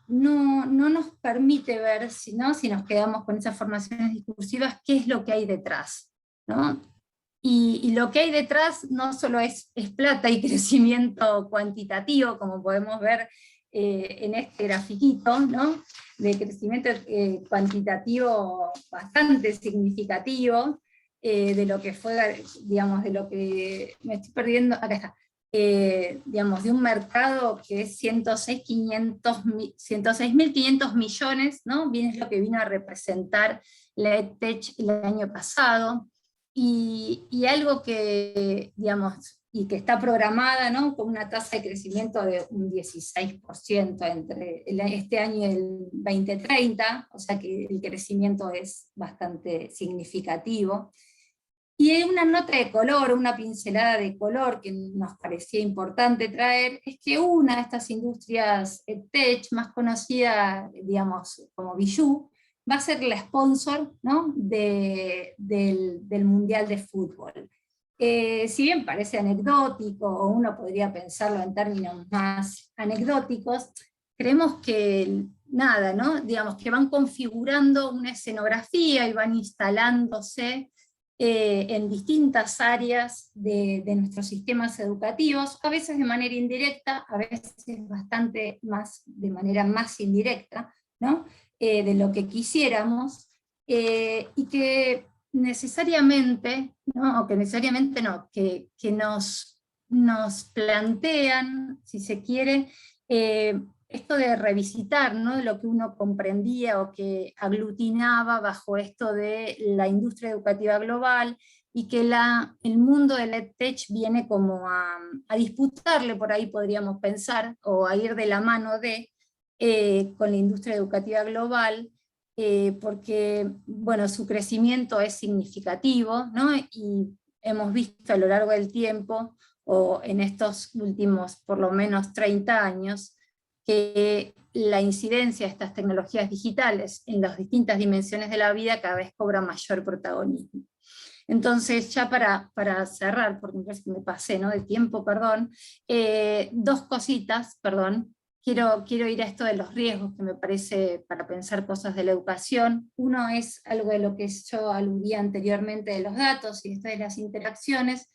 no nos permite ver, ¿no?, si nos quedamos con esas formaciones discursivas, qué es lo que hay detrás, ¿no? Y lo que hay detrás no solo es plata y crecimiento cuantitativo, como podemos ver en este grafiquito, ¿no?, de crecimiento cuantitativo bastante significativo, de lo que fue, digamos, de lo que me estoy perdiendo, acá está, digamos, de un mercado que es 106.500 millones, ¿no?, bien es lo que vino a representar la EdTech el año pasado. Y algo que, digamos, y que está programada, ¿no?, con una tasa de crecimiento de un 16% entre este año y el 2030, o sea que el crecimiento es bastante significativo. Y hay una nota de color, una pincelada de color que nos parecía importante traer, es que una de estas industrias tech más conocida, digamos, como Bijou, va a ser la sponsor, ¿no?, del Mundial de Fútbol. Si bien parece anecdótico, o uno podría pensarlo en términos más anecdóticos, creemos que nada, ¿no?, digamos que van configurando una escenografía y van instalándose en distintas áreas de nuestros sistemas educativos, a veces de manera indirecta, a veces bastante más, de manera más indirecta, ¿no?, de lo que quisiéramos, y que necesariamente, ¿no?, o que necesariamente no, que nos plantean, si se quiere, esto de revisitar, ¿no?, lo que uno comprendía o que aglutinaba bajo esto de la industria educativa global, y que el mundo del EdTech viene como a disputarle, por ahí podríamos pensar, o a ir de la mano con la industria educativa global, porque, bueno, su crecimiento es significativo, ¿no?, y hemos visto a lo largo del tiempo, o en estos últimos por lo menos 30 años, que la incidencia de estas tecnologías digitales en las distintas dimensiones de la vida cada vez cobra mayor protagonismo. Entonces, ya para cerrar, porque me parece que me pasé, ¿no?, de tiempo, perdón, dos cositas, perdón. Quiero ir a esto de los riesgos, que me parece para pensar cosas de la educación. Uno es algo de lo que yo aludía anteriormente de los datos, y esto de las interacciones,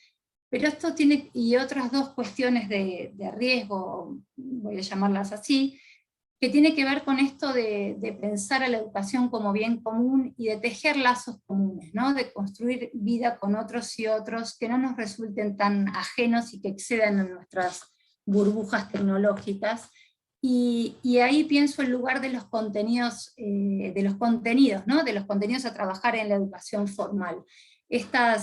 pero esto tiene, y otras dos cuestiones de riesgo, voy a llamarlas así, que tiene que ver con esto de pensar a la educación como bien común, y de tejer lazos comunes, ¿no?, de construir vida con otros y otros que no nos resulten tan ajenos y que excedan en nuestras burbujas tecnológicas. Y ahí pienso el lugar de los contenidos, ¿no?, de los contenidos a trabajar en la educación formal. Esta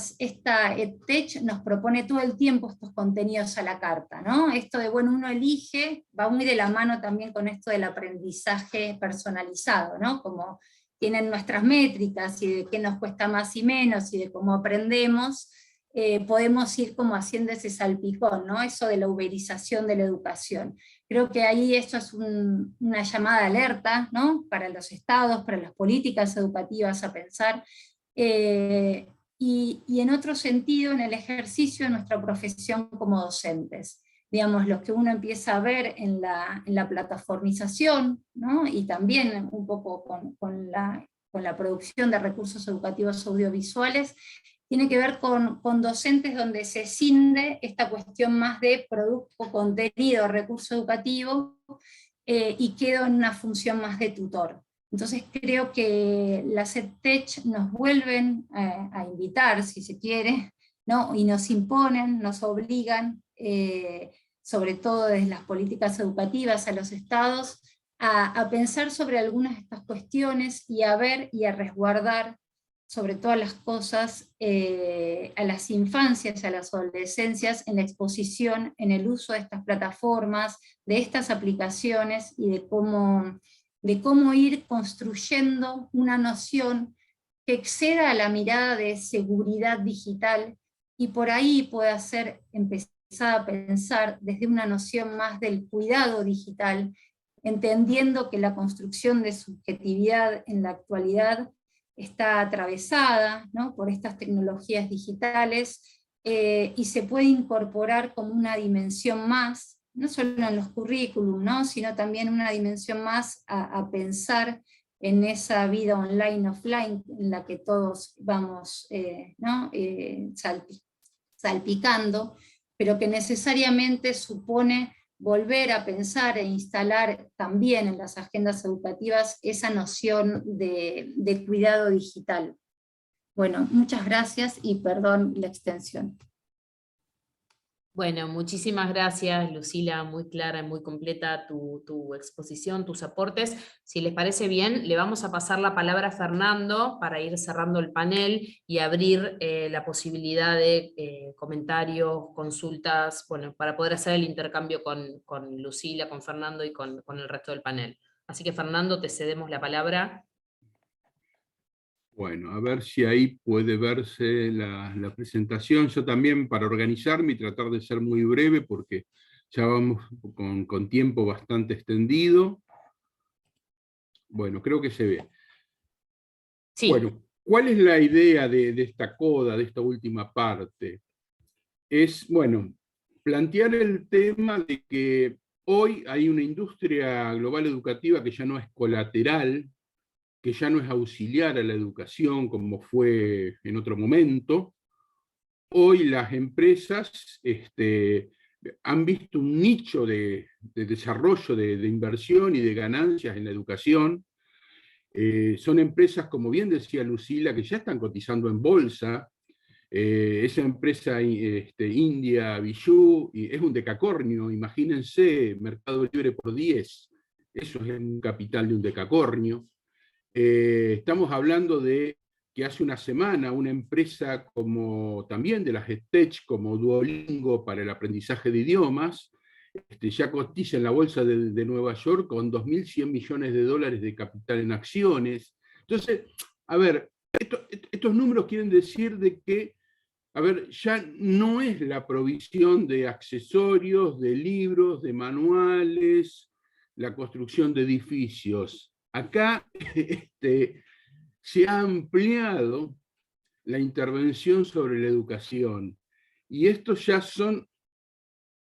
EdTech nos propone todo el tiempo estos contenidos a la carta, ¿no? Esto de, bueno, uno elige, va muy de la mano también con esto del aprendizaje personalizado, ¿no?, como tienen nuestras métricas, y de qué nos cuesta más y menos, y de cómo aprendemos, podemos ir como haciendo ese salpicón, ¿no?, eso de la uberización de la educación. Creo que ahí esto es una llamada de alerta, ¿no?, para los estados, para las políticas educativas a pensar, y en otro sentido, en el ejercicio de nuestra profesión como docentes. Digamos, lo que uno empieza a ver en la plataformización, ¿no?, y también un poco con la producción de recursos educativos audiovisuales, tiene que ver con docentes donde se cinde esta cuestión más de producto, contenido, recurso educativo, y quedo en una función más de tutor. Entonces creo que las EdTech nos vuelven a invitar, si se quiere, ¿no?, y nos imponen, nos obligan, sobre todo desde las políticas educativas a los estados, a pensar sobre algunas de estas cuestiones, y a ver y a resguardar sobre todas las cosas a las infancias, a las adolescencias, en la exposición, en el uso de estas plataformas, de estas aplicaciones, y de cómo ir construyendo una noción que exceda a la mirada de seguridad digital, y por ahí pueda empezar empezar a pensar desde una noción más del cuidado digital, entendiendo que la construcción de subjetividad en la actualidad está atravesada, ¿no?, por estas tecnologías digitales, y se puede incorporar como una dimensión más, no solo en los currículum, ¿no?, sino también una dimensión más a pensar en esa vida online, offline, en la que todos vamos ¿no?, salpicando, pero que necesariamente supone volver a pensar e instalar también en las agendas educativas esa noción de cuidado digital. Bueno, muchas gracias y perdón la extensión. Bueno, muchísimas gracias, Lucila, muy clara y muy completa tu exposición, tus aportes. Si les parece bien, le vamos a pasar la palabra a Fernando para ir cerrando el panel y abrir la posibilidad de comentarios, consultas, bueno, para poder hacer el intercambio con Lucila, con Fernando y con el resto del panel. Así que, Fernando, te cedemos la palabra. Bueno, a ver si ahí puede verse la presentación. Yo también, para organizarme y tratar de ser muy breve, porque ya vamos con tiempo bastante extendido. Bueno, creo que se ve. Sí. Bueno, ¿cuál es la idea de esta coda, de esta última parte? Es, bueno, plantear el tema de que hoy hay una industria global educativa que ya no es colateral, que ya no es auxiliar a la educación como fue en otro momento. Hoy las empresas han visto un nicho de desarrollo, de inversión y de ganancias en la educación. Son empresas, como bien decía Lucila, que ya están cotizando en bolsa. Esa empresa India, Bijou, es un decacornio, imagínense, Mercado Libre por 10. Eso es un capital de un decacornio. Estamos hablando de que hace una semana una empresa como también de las EdTech, como Duolingo para el aprendizaje de idiomas, ya cotiza en la bolsa de Nueva York con 2.100 millones de dólares de capital en acciones. Entonces, a ver, estos números quieren decir de que, a ver, ya no es la provisión de accesorios, de libros, de manuales, la construcción de edificios. Acá se ha ampliado la intervención sobre la educación. Y estos ya son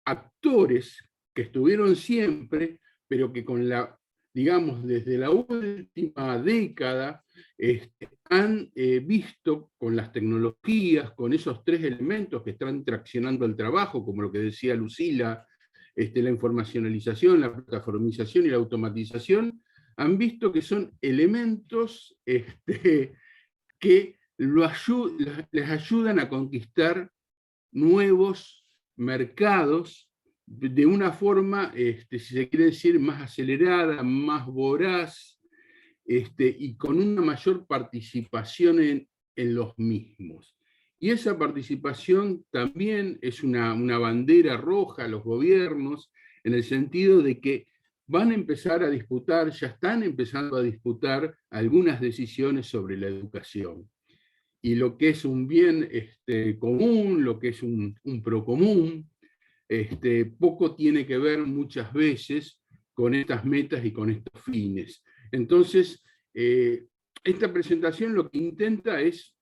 actores que estuvieron siempre, pero que con la, digamos, desde la última década, han visto con las tecnologías, con esos tres elementos que están traccionando el trabajo, como lo que decía Lucila, la informacionalización, la plataformización y la automatización, han visto que son elementos que les ayudan a conquistar nuevos mercados de una forma, si se quiere decir, más acelerada, más voraz, y con una mayor participación en los mismos. Y esa participación también es una bandera roja a los gobiernos, en el sentido de que van a empezar a disputar, ya están empezando a disputar algunas decisiones sobre la educación. Y lo que es un bien común, lo que es un procomún, poco tiene que ver muchas veces con estas metas y con estos fines. Entonces, esta presentación lo que intenta es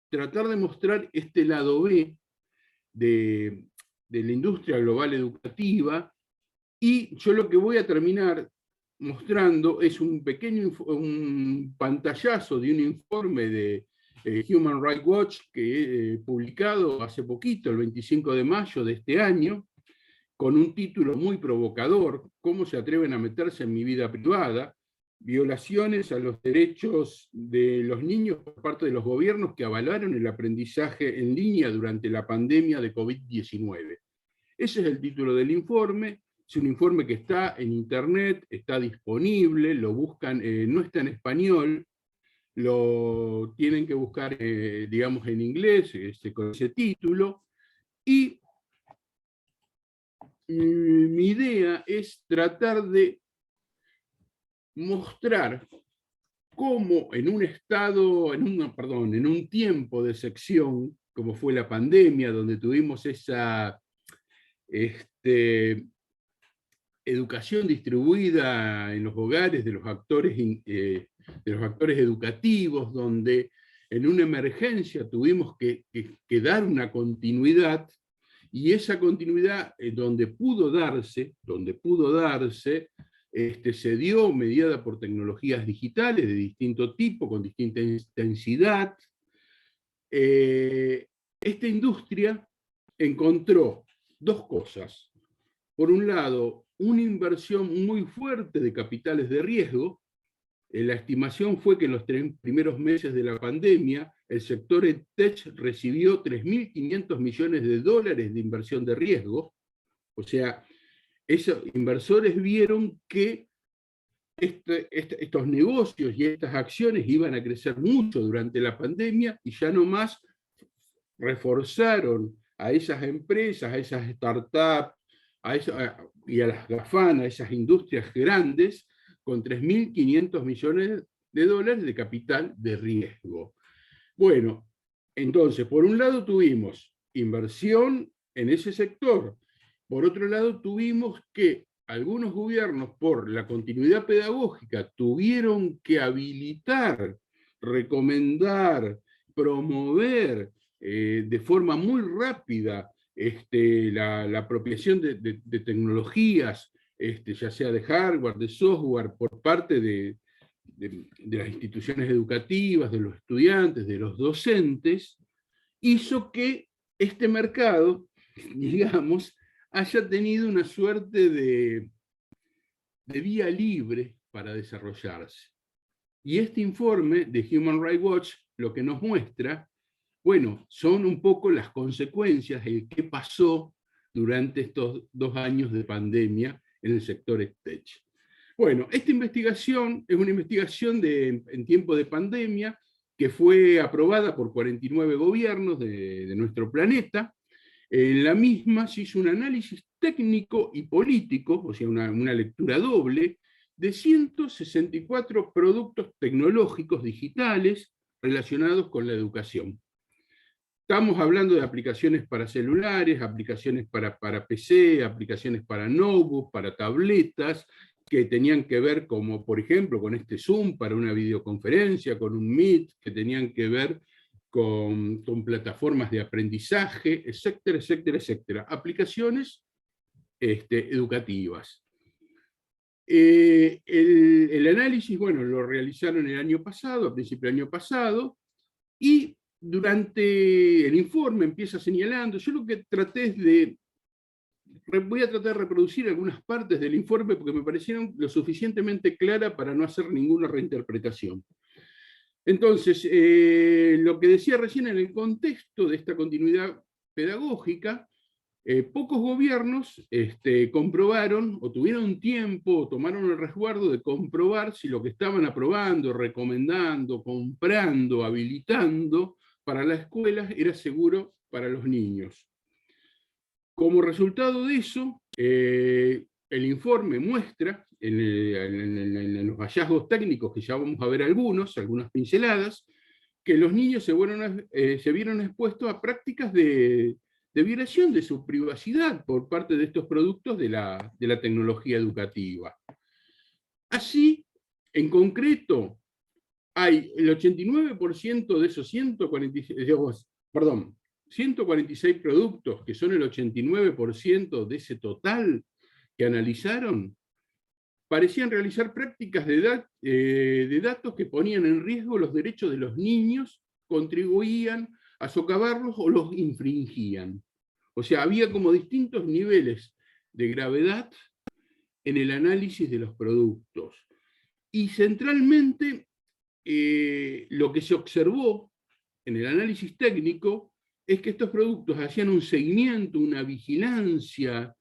tratar de mostrar este lado B de la industria global educativa, y yo lo que voy a terminar mostrando es un pantallazo de un informe de Human Rights Watch que he publicado hace poquito, el 25 de mayo de este año, con un título muy provocador: ¿Cómo se atreven a meterse en mi vida privada? Violaciones a los derechos de los niños por parte de los gobiernos que avalaron el aprendizaje en línea durante la pandemia de COVID-19. Ese es el título del informe. Es un informe que está en internet, está disponible, lo buscan, no está en español, lo tienen que buscar, digamos, en inglés, con ese título. Y mi idea es tratar de mostrar cómo en un tiempo de sección, como fue la pandemia, donde tuvimos esa educación distribuida en los hogares de los actores educativos, donde en una emergencia tuvimos que dar una continuidad, y esa continuidad donde pudo darse, se dio mediada por tecnologías digitales de distinto tipo, con distinta intensidad. Esta industria encontró dos cosas. Por un lado, una inversión muy fuerte de capitales de riesgo. La estimación fue que en los 3 primeros meses de la pandemia, el sector EdTech recibió 3.500 millones de dólares de inversión de riesgo. O sea, esos inversores vieron que estos negocios y estas acciones iban a crecer mucho durante la pandemia, y ya no más reforzaron a esas empresas, a esas startups, y a las GAFAN, a esas industrias grandes, con 3.500 millones de dólares de capital de riesgo. Bueno, entonces, por un lado tuvimos inversión en ese sector. Por otro lado, tuvimos que algunos gobiernos, por la continuidad pedagógica, tuvieron que habilitar, recomendar, promover de forma muy rápida la apropiación de tecnologías, ya sea de hardware, de software, por parte de las instituciones educativas, de los estudiantes, de los docentes, hizo que este mercado, digamos, haya tenido una suerte de vía libre para desarrollarse. Y este informe de Human Rights Watch lo que nos muestra, bueno, son un poco las consecuencias, el qué pasó durante estos 2 años de pandemia en el sector EdTech. Bueno, esta investigación es una investigación en tiempo de pandemia que fue aprobada por 49 gobiernos de nuestro planeta. En la misma se hizo un análisis técnico y político, o sea, una lectura doble, de 164 productos tecnológicos digitales relacionados con la educación. Estamos hablando de aplicaciones para celulares, aplicaciones para PC, aplicaciones para notebooks, para tabletas, que tenían que ver, como por ejemplo con este Zoom para una videoconferencia, con un Meet, que tenían que ver con plataformas de aprendizaje, etcétera, etcétera, etcétera. Aplicaciones educativas. El análisis, bueno, lo realizaron el año pasado, a principio del año pasado, y durante el informe empieza señalando, yo lo que traté es voy a tratar de reproducir algunas partes del informe porque me parecieron lo suficientemente claras para no hacer ninguna reinterpretación. Entonces, lo que decía recién, en el contexto de esta continuidad pedagógica, pocos gobiernos comprobaron, o tuvieron tiempo, o tomaron el resguardo de comprobar si lo que estaban aprobando, recomendando, comprando, habilitando para las escuelas era seguro para los niños. Como resultado de eso, el informe muestra, en los hallazgos técnicos, que ya vamos a ver algunas pinceladas, que los niños se vieron expuestos a prácticas de violación de su privacidad por parte de estos productos de la tecnología educativa. Así, en concreto, hay el 89% de esos 146 productos, que son el 89% de ese total que analizaron, parecían realizar prácticas de datos que ponían en riesgo los derechos de los niños, contribuían a socavarlos o los infringían. O sea, había como distintos niveles de gravedad en el análisis de los productos. Y centralmente, lo que se observó en el análisis técnico es que estos productos hacían un seguimiento, una vigilancia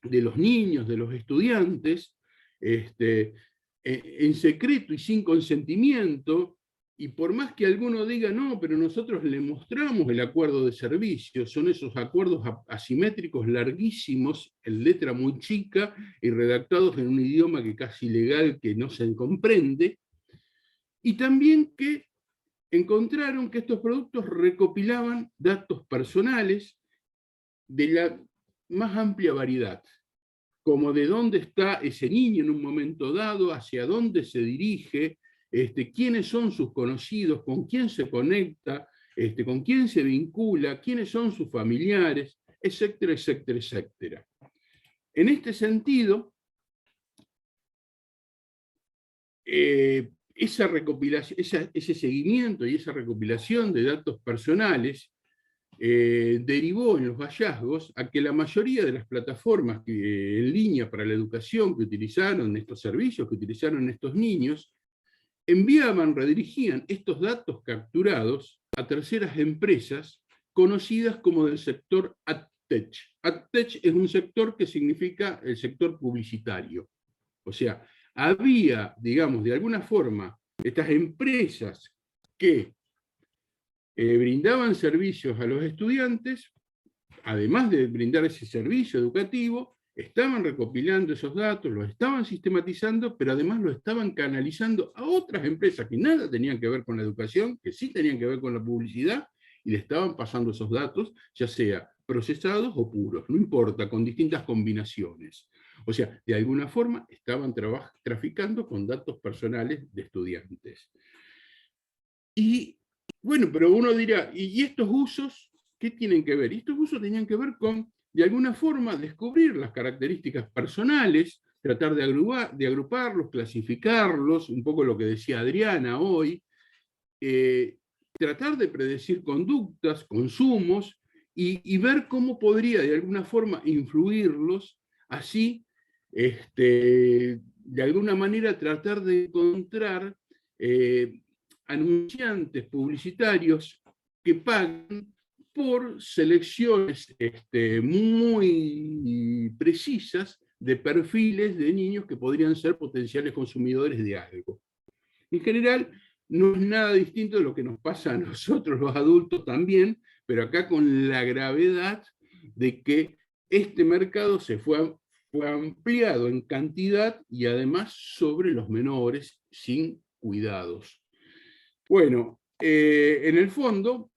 de los niños, de los estudiantes, en secreto y sin consentimiento, y por más que alguno diga, no, pero nosotros le mostramos el acuerdo de servicio, son esos acuerdos asimétricos larguísimos, en letra muy chica, y redactados en un idioma que casi ilegal, que no se comprende, y también que encontraron que estos productos recopilaban datos personales de más amplia variedad, como de dónde está ese niño en un momento dado, hacia dónde se dirige, quiénes son sus conocidos, con quién se conecta, con quién se vincula, quiénes son sus familiares, etcétera, etcétera, etcétera. En este sentido, ese seguimiento y esa recopilación de datos personales derivó en los hallazgos a que la mayoría de las plataformas en línea para la educación que utilizaron estos servicios, que utilizaron estos niños, redirigían estos datos capturados a terceras empresas conocidas como del sector AdTech. AdTech es un sector que significa el sector publicitario. O sea, había, digamos, de alguna forma, estas empresas que brindaban servicios a los estudiantes, además de brindar ese servicio educativo, estaban recopilando esos datos, los estaban sistematizando, pero además lo estaban canalizando a otras empresas que nada tenían que ver con la educación, que sí tenían que ver con la publicidad, y le estaban pasando esos datos, ya sea procesados o puros, no importa, con distintas combinaciones. O sea, de alguna forma estaban traficando con datos personales de estudiantes. Y bueno, pero uno dirá, ¿y estos usos qué tienen que ver? Y estos usos tenían que ver con, de alguna forma, descubrir las características personales, tratar de agruparlos, clasificarlos, un poco lo que decía Adriana hoy, tratar de predecir conductas, consumos, y ver cómo podría de alguna forma influirlos, así, de alguna manera tratar de encontrar anunciantes publicitarios que pagan por selecciones muy precisas de perfiles de niños que podrían ser potenciales consumidores de algo. En general, no es nada distinto de lo que nos pasa a nosotros los adultos también, pero acá con la gravedad de que este mercado fue ampliado en cantidad y además sobre los menores sin cuidados. Bueno, en el fondo,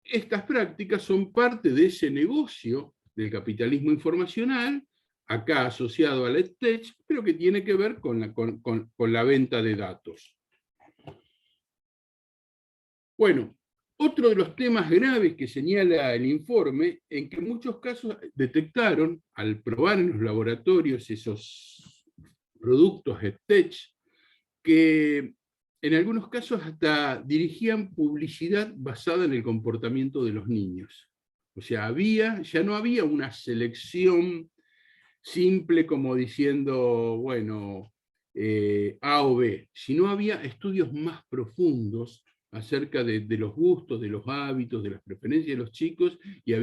estas prácticas son parte de ese negocio del capitalismo informacional, acá asociado a la EdTech, pero que tiene que ver con la venta de datos. Bueno, otro de los temas graves que señala el informe, en que en muchos casos detectaron, al probar en los laboratorios esos productos EdTech, que en algunos casos hasta dirigían publicidad basada en el comportamiento de los niños. O sea, ya no había una selección simple como diciendo, bueno, A o B, sino había estudios más profundos acerca de los gustos, de los hábitos, de las preferencias de los chicos, y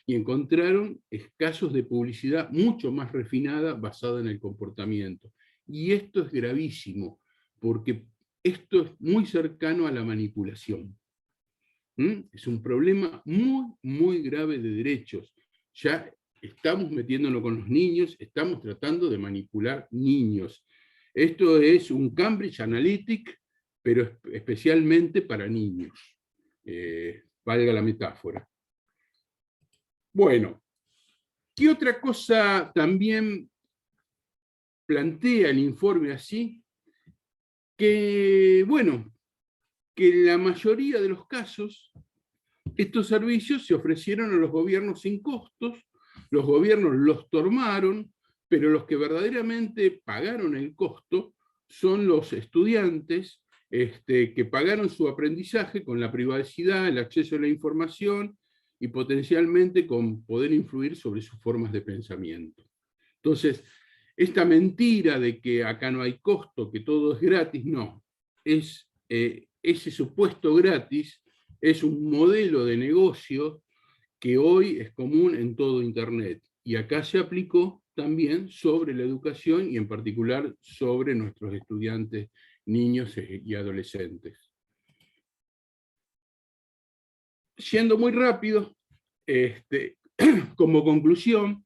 encontraron casos de publicidad mucho más refinada basada en el comportamiento. Y esto es gravísimo, porque esto es muy cercano a la manipulación. Es un problema muy, muy grave de derechos. Ya estamos metiéndonos con los niños, estamos tratando de manipular niños. Esto es un Cambridge Analytica, pero especialmente para niños. Valga la metáfora. Bueno, ¿qué otra cosa también plantea el informe así? Que, bueno, que en la mayoría de los casos estos servicios se ofrecieron a los gobiernos sin costos, los gobiernos los tomaron, pero los que verdaderamente pagaron el costo son los estudiantes que pagaron su aprendizaje con la privacidad, el acceso a la información y potencialmente con poder influir sobre sus formas de pensamiento. Entonces, esta mentira de que acá no hay costo, que todo es gratis, no. Ese supuesto gratis es un modelo de negocio que hoy es común en todo Internet. Y acá se aplicó también sobre la educación y en particular sobre nuestros estudiantes, niños y adolescentes. Yendo muy rápido, como conclusión,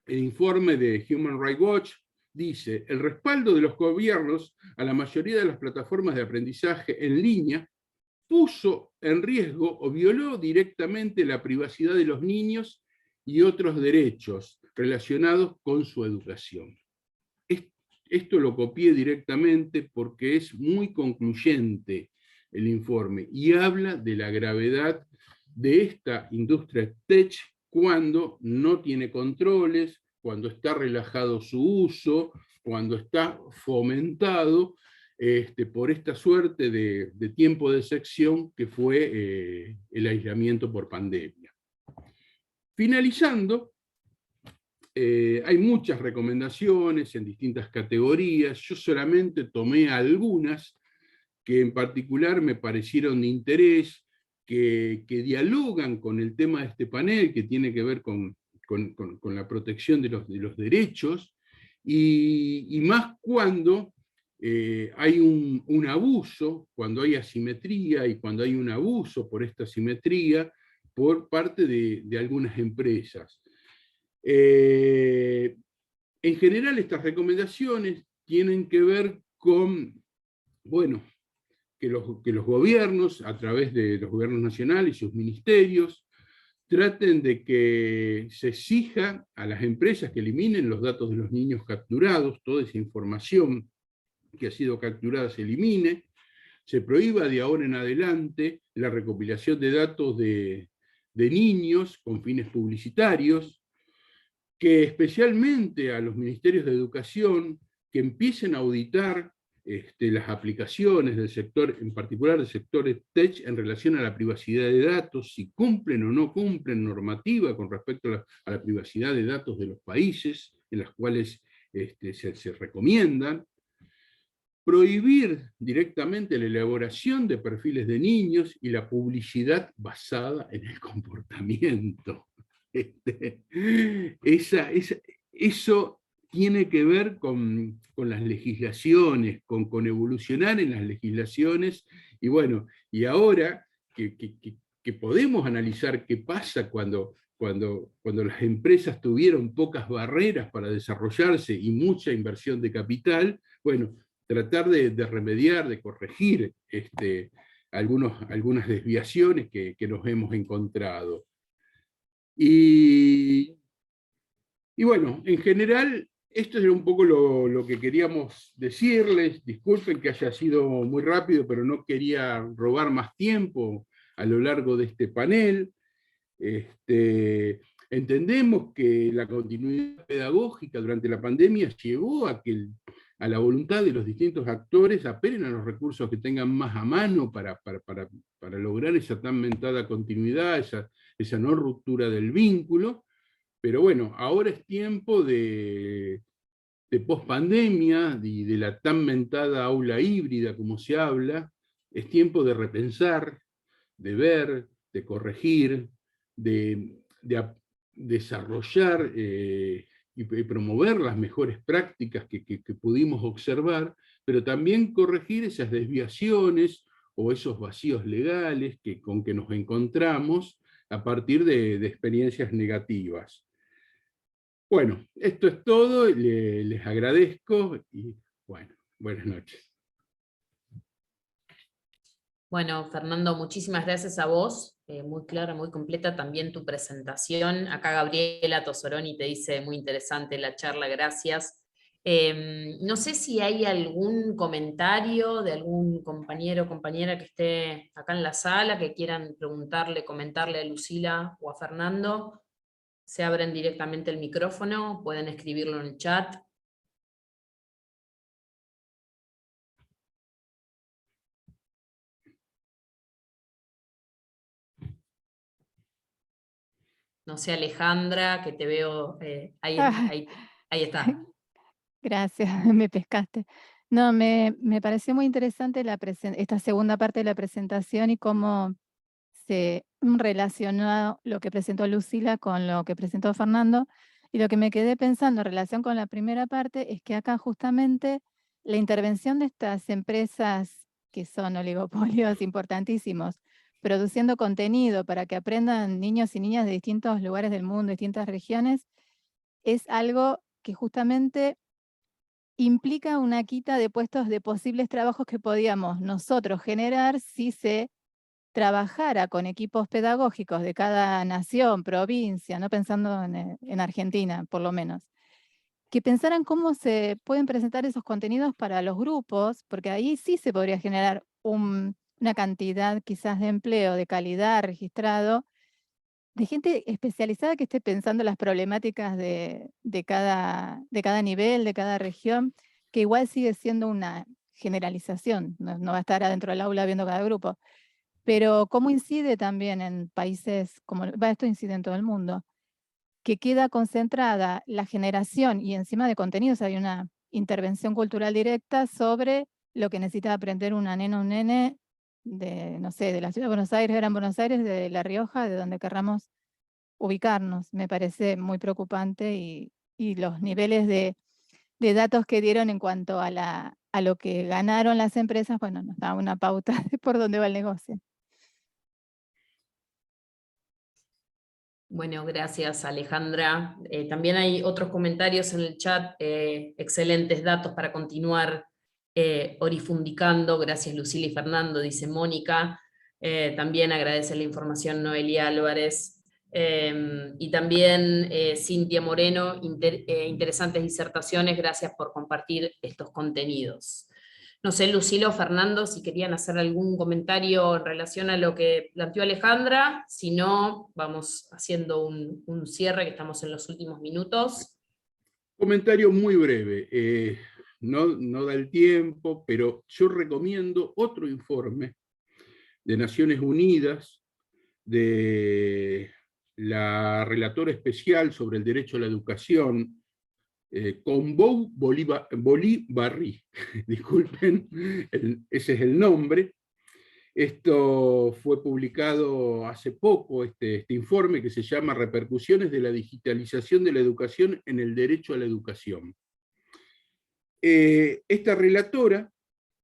el informe de Human Rights Watch dice: el respaldo de los gobiernos a la mayoría de las plataformas de aprendizaje en línea puso en riesgo o violó directamente la privacidad de los niños y otros derechos relacionados con su educación. Esto lo copié directamente porque es muy concluyente el informe y habla de la gravedad de esta industria tech cuando no tiene controles, cuando está relajado su uso, cuando está fomentado por esta suerte de tiempo de sección que fue el aislamiento por pandemia. Finalizando, hay muchas recomendaciones en distintas categorías, yo solamente tomé algunas que en particular me parecieron de interés, que dialogan con el tema de este panel, que tiene que ver con la protección de los derechos, y más cuando hay un abuso, cuando hay asimetría y cuando hay un abuso por esta asimetría por parte de algunas empresas. En general, estas recomendaciones tienen que ver con, bueno, que los gobiernos, a través de los gobiernos nacionales y sus ministerios, traten de que se exija a las empresas que eliminen los datos de los niños capturados, toda esa información que ha sido capturada se elimine, se prohíba de ahora en adelante la recopilación de datos de niños con fines publicitarios, que especialmente a los ministerios de educación que empiecen a auditar las aplicaciones del sector, en particular del sector tech, en relación a la privacidad de datos, si cumplen o no cumplen normativa con respecto a la privacidad de datos de los países en los cuales se recomiendan. Prohibir directamente la elaboración de perfiles de niños y la publicidad basada en el comportamiento. Eso tiene que ver con las legislaciones, con evolucionar en las legislaciones, y bueno, y ahora que podemos analizar qué pasa cuando las empresas tuvieron pocas barreras para desarrollarse y mucha inversión de capital, bueno, tratar de remediar, de corregir algunas desviaciones que nos hemos encontrado. Y bueno, en general, esto era un poco lo que queríamos decirles. Disculpen que haya sido muy rápido, pero no quería robar más tiempo a lo largo de este panel. Entendemos que la continuidad pedagógica durante la pandemia llevó a la voluntad de los distintos actores apelen a los recursos que tengan más a mano para lograr esa tan mentada continuidad, esa no ruptura del vínculo. Pero bueno, ahora es tiempo de pospandemia, de la tan mentada aula híbrida como se habla, es tiempo de repensar, de ver, de corregir, de desarrollar y promover las mejores prácticas que pudimos observar, pero también corregir esas desviaciones o esos vacíos legales con que nos encontramos a partir de experiencias negativas. Bueno, esto es todo, les agradezco y bueno, buenas noches. Bueno, Fernando, muchísimas gracias a vos, muy clara, muy completa también tu presentación. Acá Gabriela Tosoroni te dice muy interesante la charla, gracias. No sé si hay algún comentario de algún compañero o compañera que esté acá en la sala, que quieran preguntarle, comentarle a Lucila o a Fernando. Se abren directamente el micrófono, pueden escribirlo en el chat. No sé, Alejandra, que te veo, ahí está. Gracias, me pescaste. No, me pareció muy interesante esta segunda parte de la presentación y cómo se relacionó lo que presentó Lucila con lo que presentó Fernando. Y lo que me quedé pensando en relación con la primera parte es que acá justamente la intervención de estas empresas que son oligopolios importantísimos, produciendo contenido para que aprendan niños y niñas de distintos lugares del mundo, distintas regiones, es algo que justamente implica una quita de puestos de posibles trabajos que podíamos nosotros generar si se trabajara con equipos pedagógicos de cada nación, provincia, no pensando en Argentina, por lo menos, que pensaran cómo se pueden presentar esos contenidos para los grupos, porque ahí sí se podría generar una cantidad quizás de empleo de calidad registrado, de gente especializada que esté pensando las problemáticas de cada nivel, de cada región, que igual sigue siendo una generalización, no va a estar adentro del aula viendo cada grupo, pero cómo incide también en países como, esto incide en todo el mundo, que queda concentrada la generación y encima de contenidos hay una intervención cultural directa sobre lo que necesita aprender una nena o un nene de, no sé, de la ciudad de Buenos Aires, Gran Buenos Aires, de La Rioja, de donde querramos ubicarnos. Me parece muy preocupante y los niveles de datos que dieron en cuanto a lo que ganaron las empresas, bueno, nos da una pauta de por dónde va el negocio. Bueno, gracias Alejandra. También hay otros comentarios en el chat, excelentes datos para continuar orifundicando. Gracias Lucila y Fernando, dice Mónica. También agradece la información Noelia Álvarez. Y también Cintia Moreno, interesantes disertaciones, gracias por compartir estos contenidos. No sé, Lucila o Fernando, si querían hacer algún comentario en relación a lo que planteó Alejandra, si no, vamos haciendo un cierre, que estamos en los últimos minutos. Comentario muy breve, no da el tiempo, pero yo recomiendo otro informe de Naciones Unidas, de la relatora especial sobre el derecho a la educación, Combou Bolivarri, disculpen, ese es el nombre. Esto fue publicado hace poco, este informe que se llama Repercusiones de la digitalización de la educación en el derecho a la educación. Esta relatora,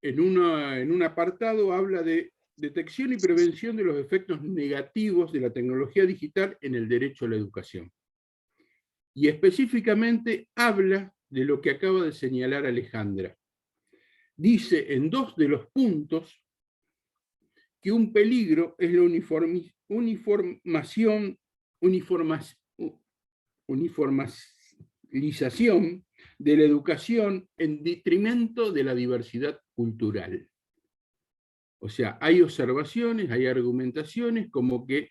en un apartado, habla de detección y prevención de los efectos negativos de la tecnología digital en el derecho a la educación. Y específicamente habla de lo que acaba de señalar Alejandra. Dice en 2 de los puntos que un peligro es la uniformización de la educación en detrimento de la diversidad cultural. O sea, hay observaciones, hay argumentaciones como que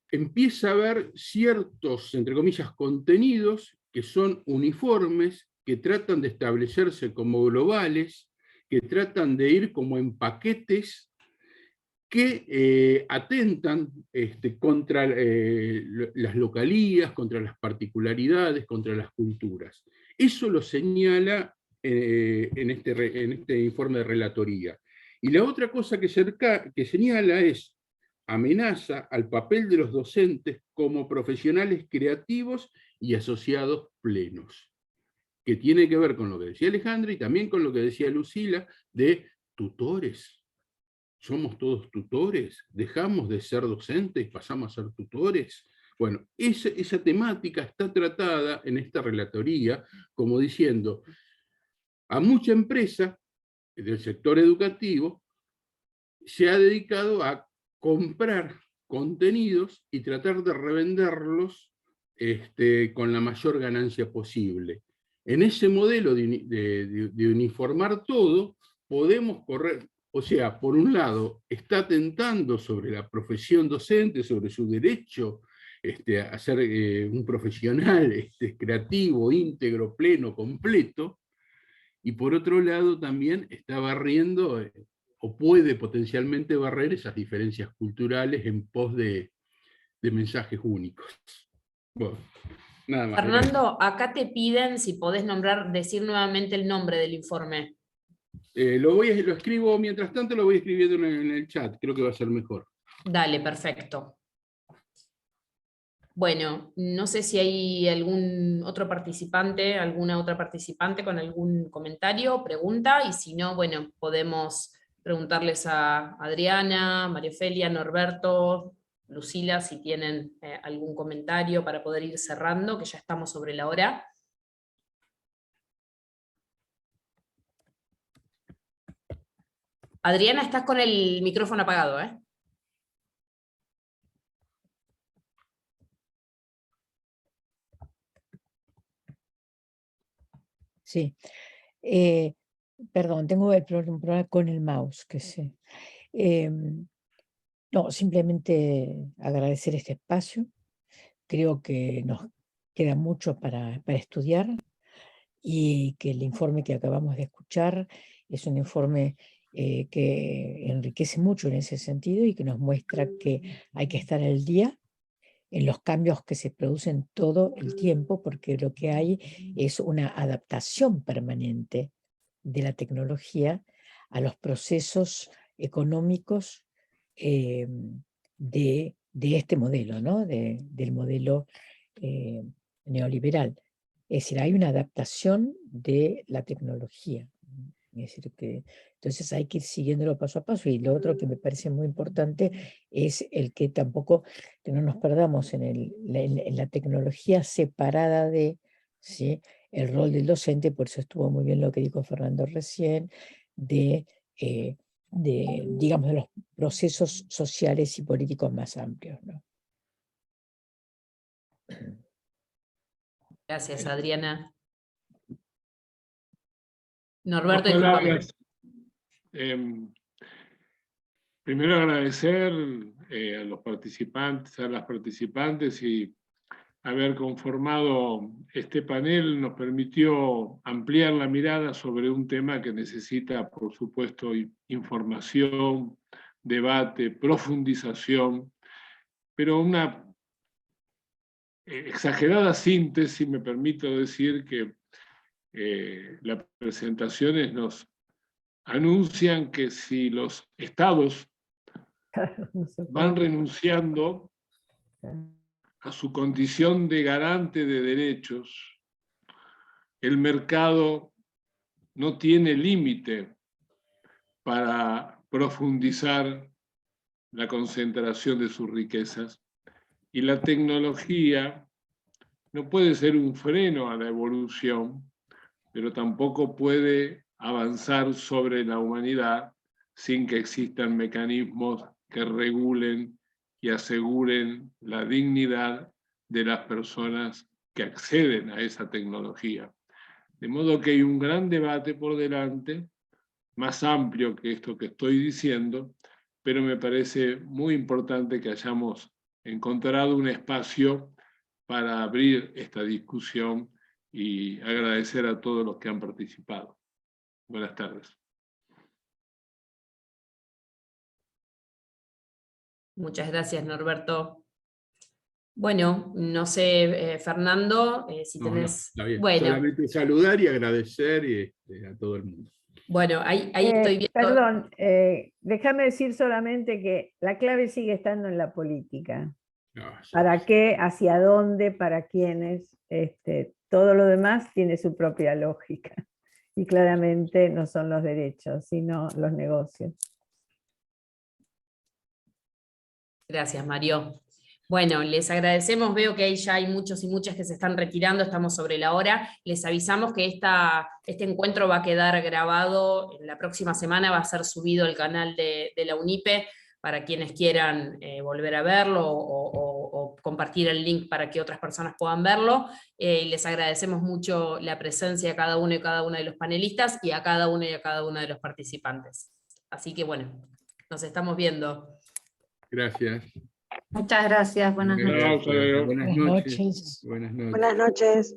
empieza a haber ciertos, entre comillas, contenidos que son uniformes, que tratan de establecerse como globales, que tratan de ir como en paquetes que atentan contra las localías, contra las particularidades, contra las culturas. Eso lo señala en este informe de relatoría. Y la otra cosa que señala es amenaza al papel de los docentes como profesionales creativos y asociados plenos, que tiene que ver con lo que decía Alejandra y también con lo que decía Lucila de tutores. ¿Somos todos tutores? ¿Dejamos de ser docentes y pasamos a ser tutores? Bueno, esa temática está tratada en esta relatoría como diciendo a mucha empresa del sector educativo se ha dedicado a comprar contenidos y tratar de revenderlos con la mayor ganancia posible. En ese modelo de uniformar todo, podemos correr, o sea, por un lado, está atentando sobre la profesión docente, sobre su derecho a ser un profesional creativo, íntegro, pleno, completo, y por otro lado también está barriendo o puede potencialmente barrer esas diferencias culturales en pos de mensajes únicos. Bueno, nada más. Fernando, acá te piden si podés decir nuevamente el nombre del informe. Lo escribo, mientras tanto lo voy escribiendo en el chat, creo que va a ser mejor. Dale, perfecto. Bueno, no sé si hay alguna otra participante con algún comentario o pregunta, y si no, bueno, podemos preguntarles a Adriana, María Ofelia, Norberto, Lucila, si tienen algún comentario para poder ir cerrando, que ya estamos sobre la hora. Adriana, estás con el micrófono apagado, ¿eh? Sí. Perdón, tengo un problema con el mouse, que sé. No, simplemente agradecer este espacio. Creo que nos queda mucho para estudiar y que el informe que acabamos de escuchar es un informe que enriquece mucho en ese sentido y que nos muestra que hay que estar al día en los cambios que se producen todo el tiempo, porque lo que hay es una adaptación permanente de la tecnología a los procesos económicos de este modelo, ¿no? Del modelo neoliberal. Es decir, hay una adaptación de la tecnología. Es decir, que entonces hay que ir siguiéndolo paso a paso. Y lo otro que me parece muy importante es el que tampoco que no nos perdamos en la tecnología separada de, ¿sí?, el rol del docente. Por eso estuvo muy bien lo que dijo Fernando recién, digamos, de los procesos sociales y políticos más amplios, ¿no? Gracias, Adriana. Dos Norberto, discúlpame. palabras. Primero agradecer a los participantes, a las participantes, y haber conformado este panel nos permitió ampliar la mirada sobre un tema que necesita, por supuesto, información, debate, profundización, pero una exagerada síntesis. Me permito decir que las presentaciones nos anuncian que si los estados van renunciando a su condición de garante de derechos, el mercado no tiene límite para profundizar la concentración de sus riquezas, y la tecnología no puede ser un freno a la evolución, pero tampoco puede avanzar sobre la humanidad sin que existan mecanismos que regulen y aseguren la dignidad de las personas que acceden a esa tecnología. De modo que hay un gran debate por delante, más amplio que esto que estoy diciendo, pero me parece muy importante que hayamos encontrado un espacio para abrir esta discusión y agradecer a todos los que han participado. Buenas tardes. Muchas gracias, Norberto. Bueno, no sé, Fernando, si tenés... Está bien. Bueno. Solamente saludar y agradecer a todo el mundo. Bueno, ahí estoy viendo... Perdón, déjame decir solamente que la clave sigue estando en la política. ¿Para qué? ¿Hacia dónde? ¿Para quiénes? Todo lo demás tiene su propia lógica. Y claramente no son los derechos, sino los negocios. Gracias, Mario. Bueno, les agradecemos. Veo que ya hay muchos y muchas que se están retirando, estamos sobre la hora. Les avisamos que este encuentro va a quedar grabado la próxima semana, va a ser subido al canal de la UNIPE para quienes quieran volver a verlo o compartir el link para que otras personas puedan verlo. Les agradecemos mucho la presencia de cada uno y cada una de los panelistas y a cada uno y a cada una de los participantes. Así que bueno, nos estamos viendo. Gracias. Muchas gracias, buenas noches. Buenas noches. Buenas noches. Buenas noches.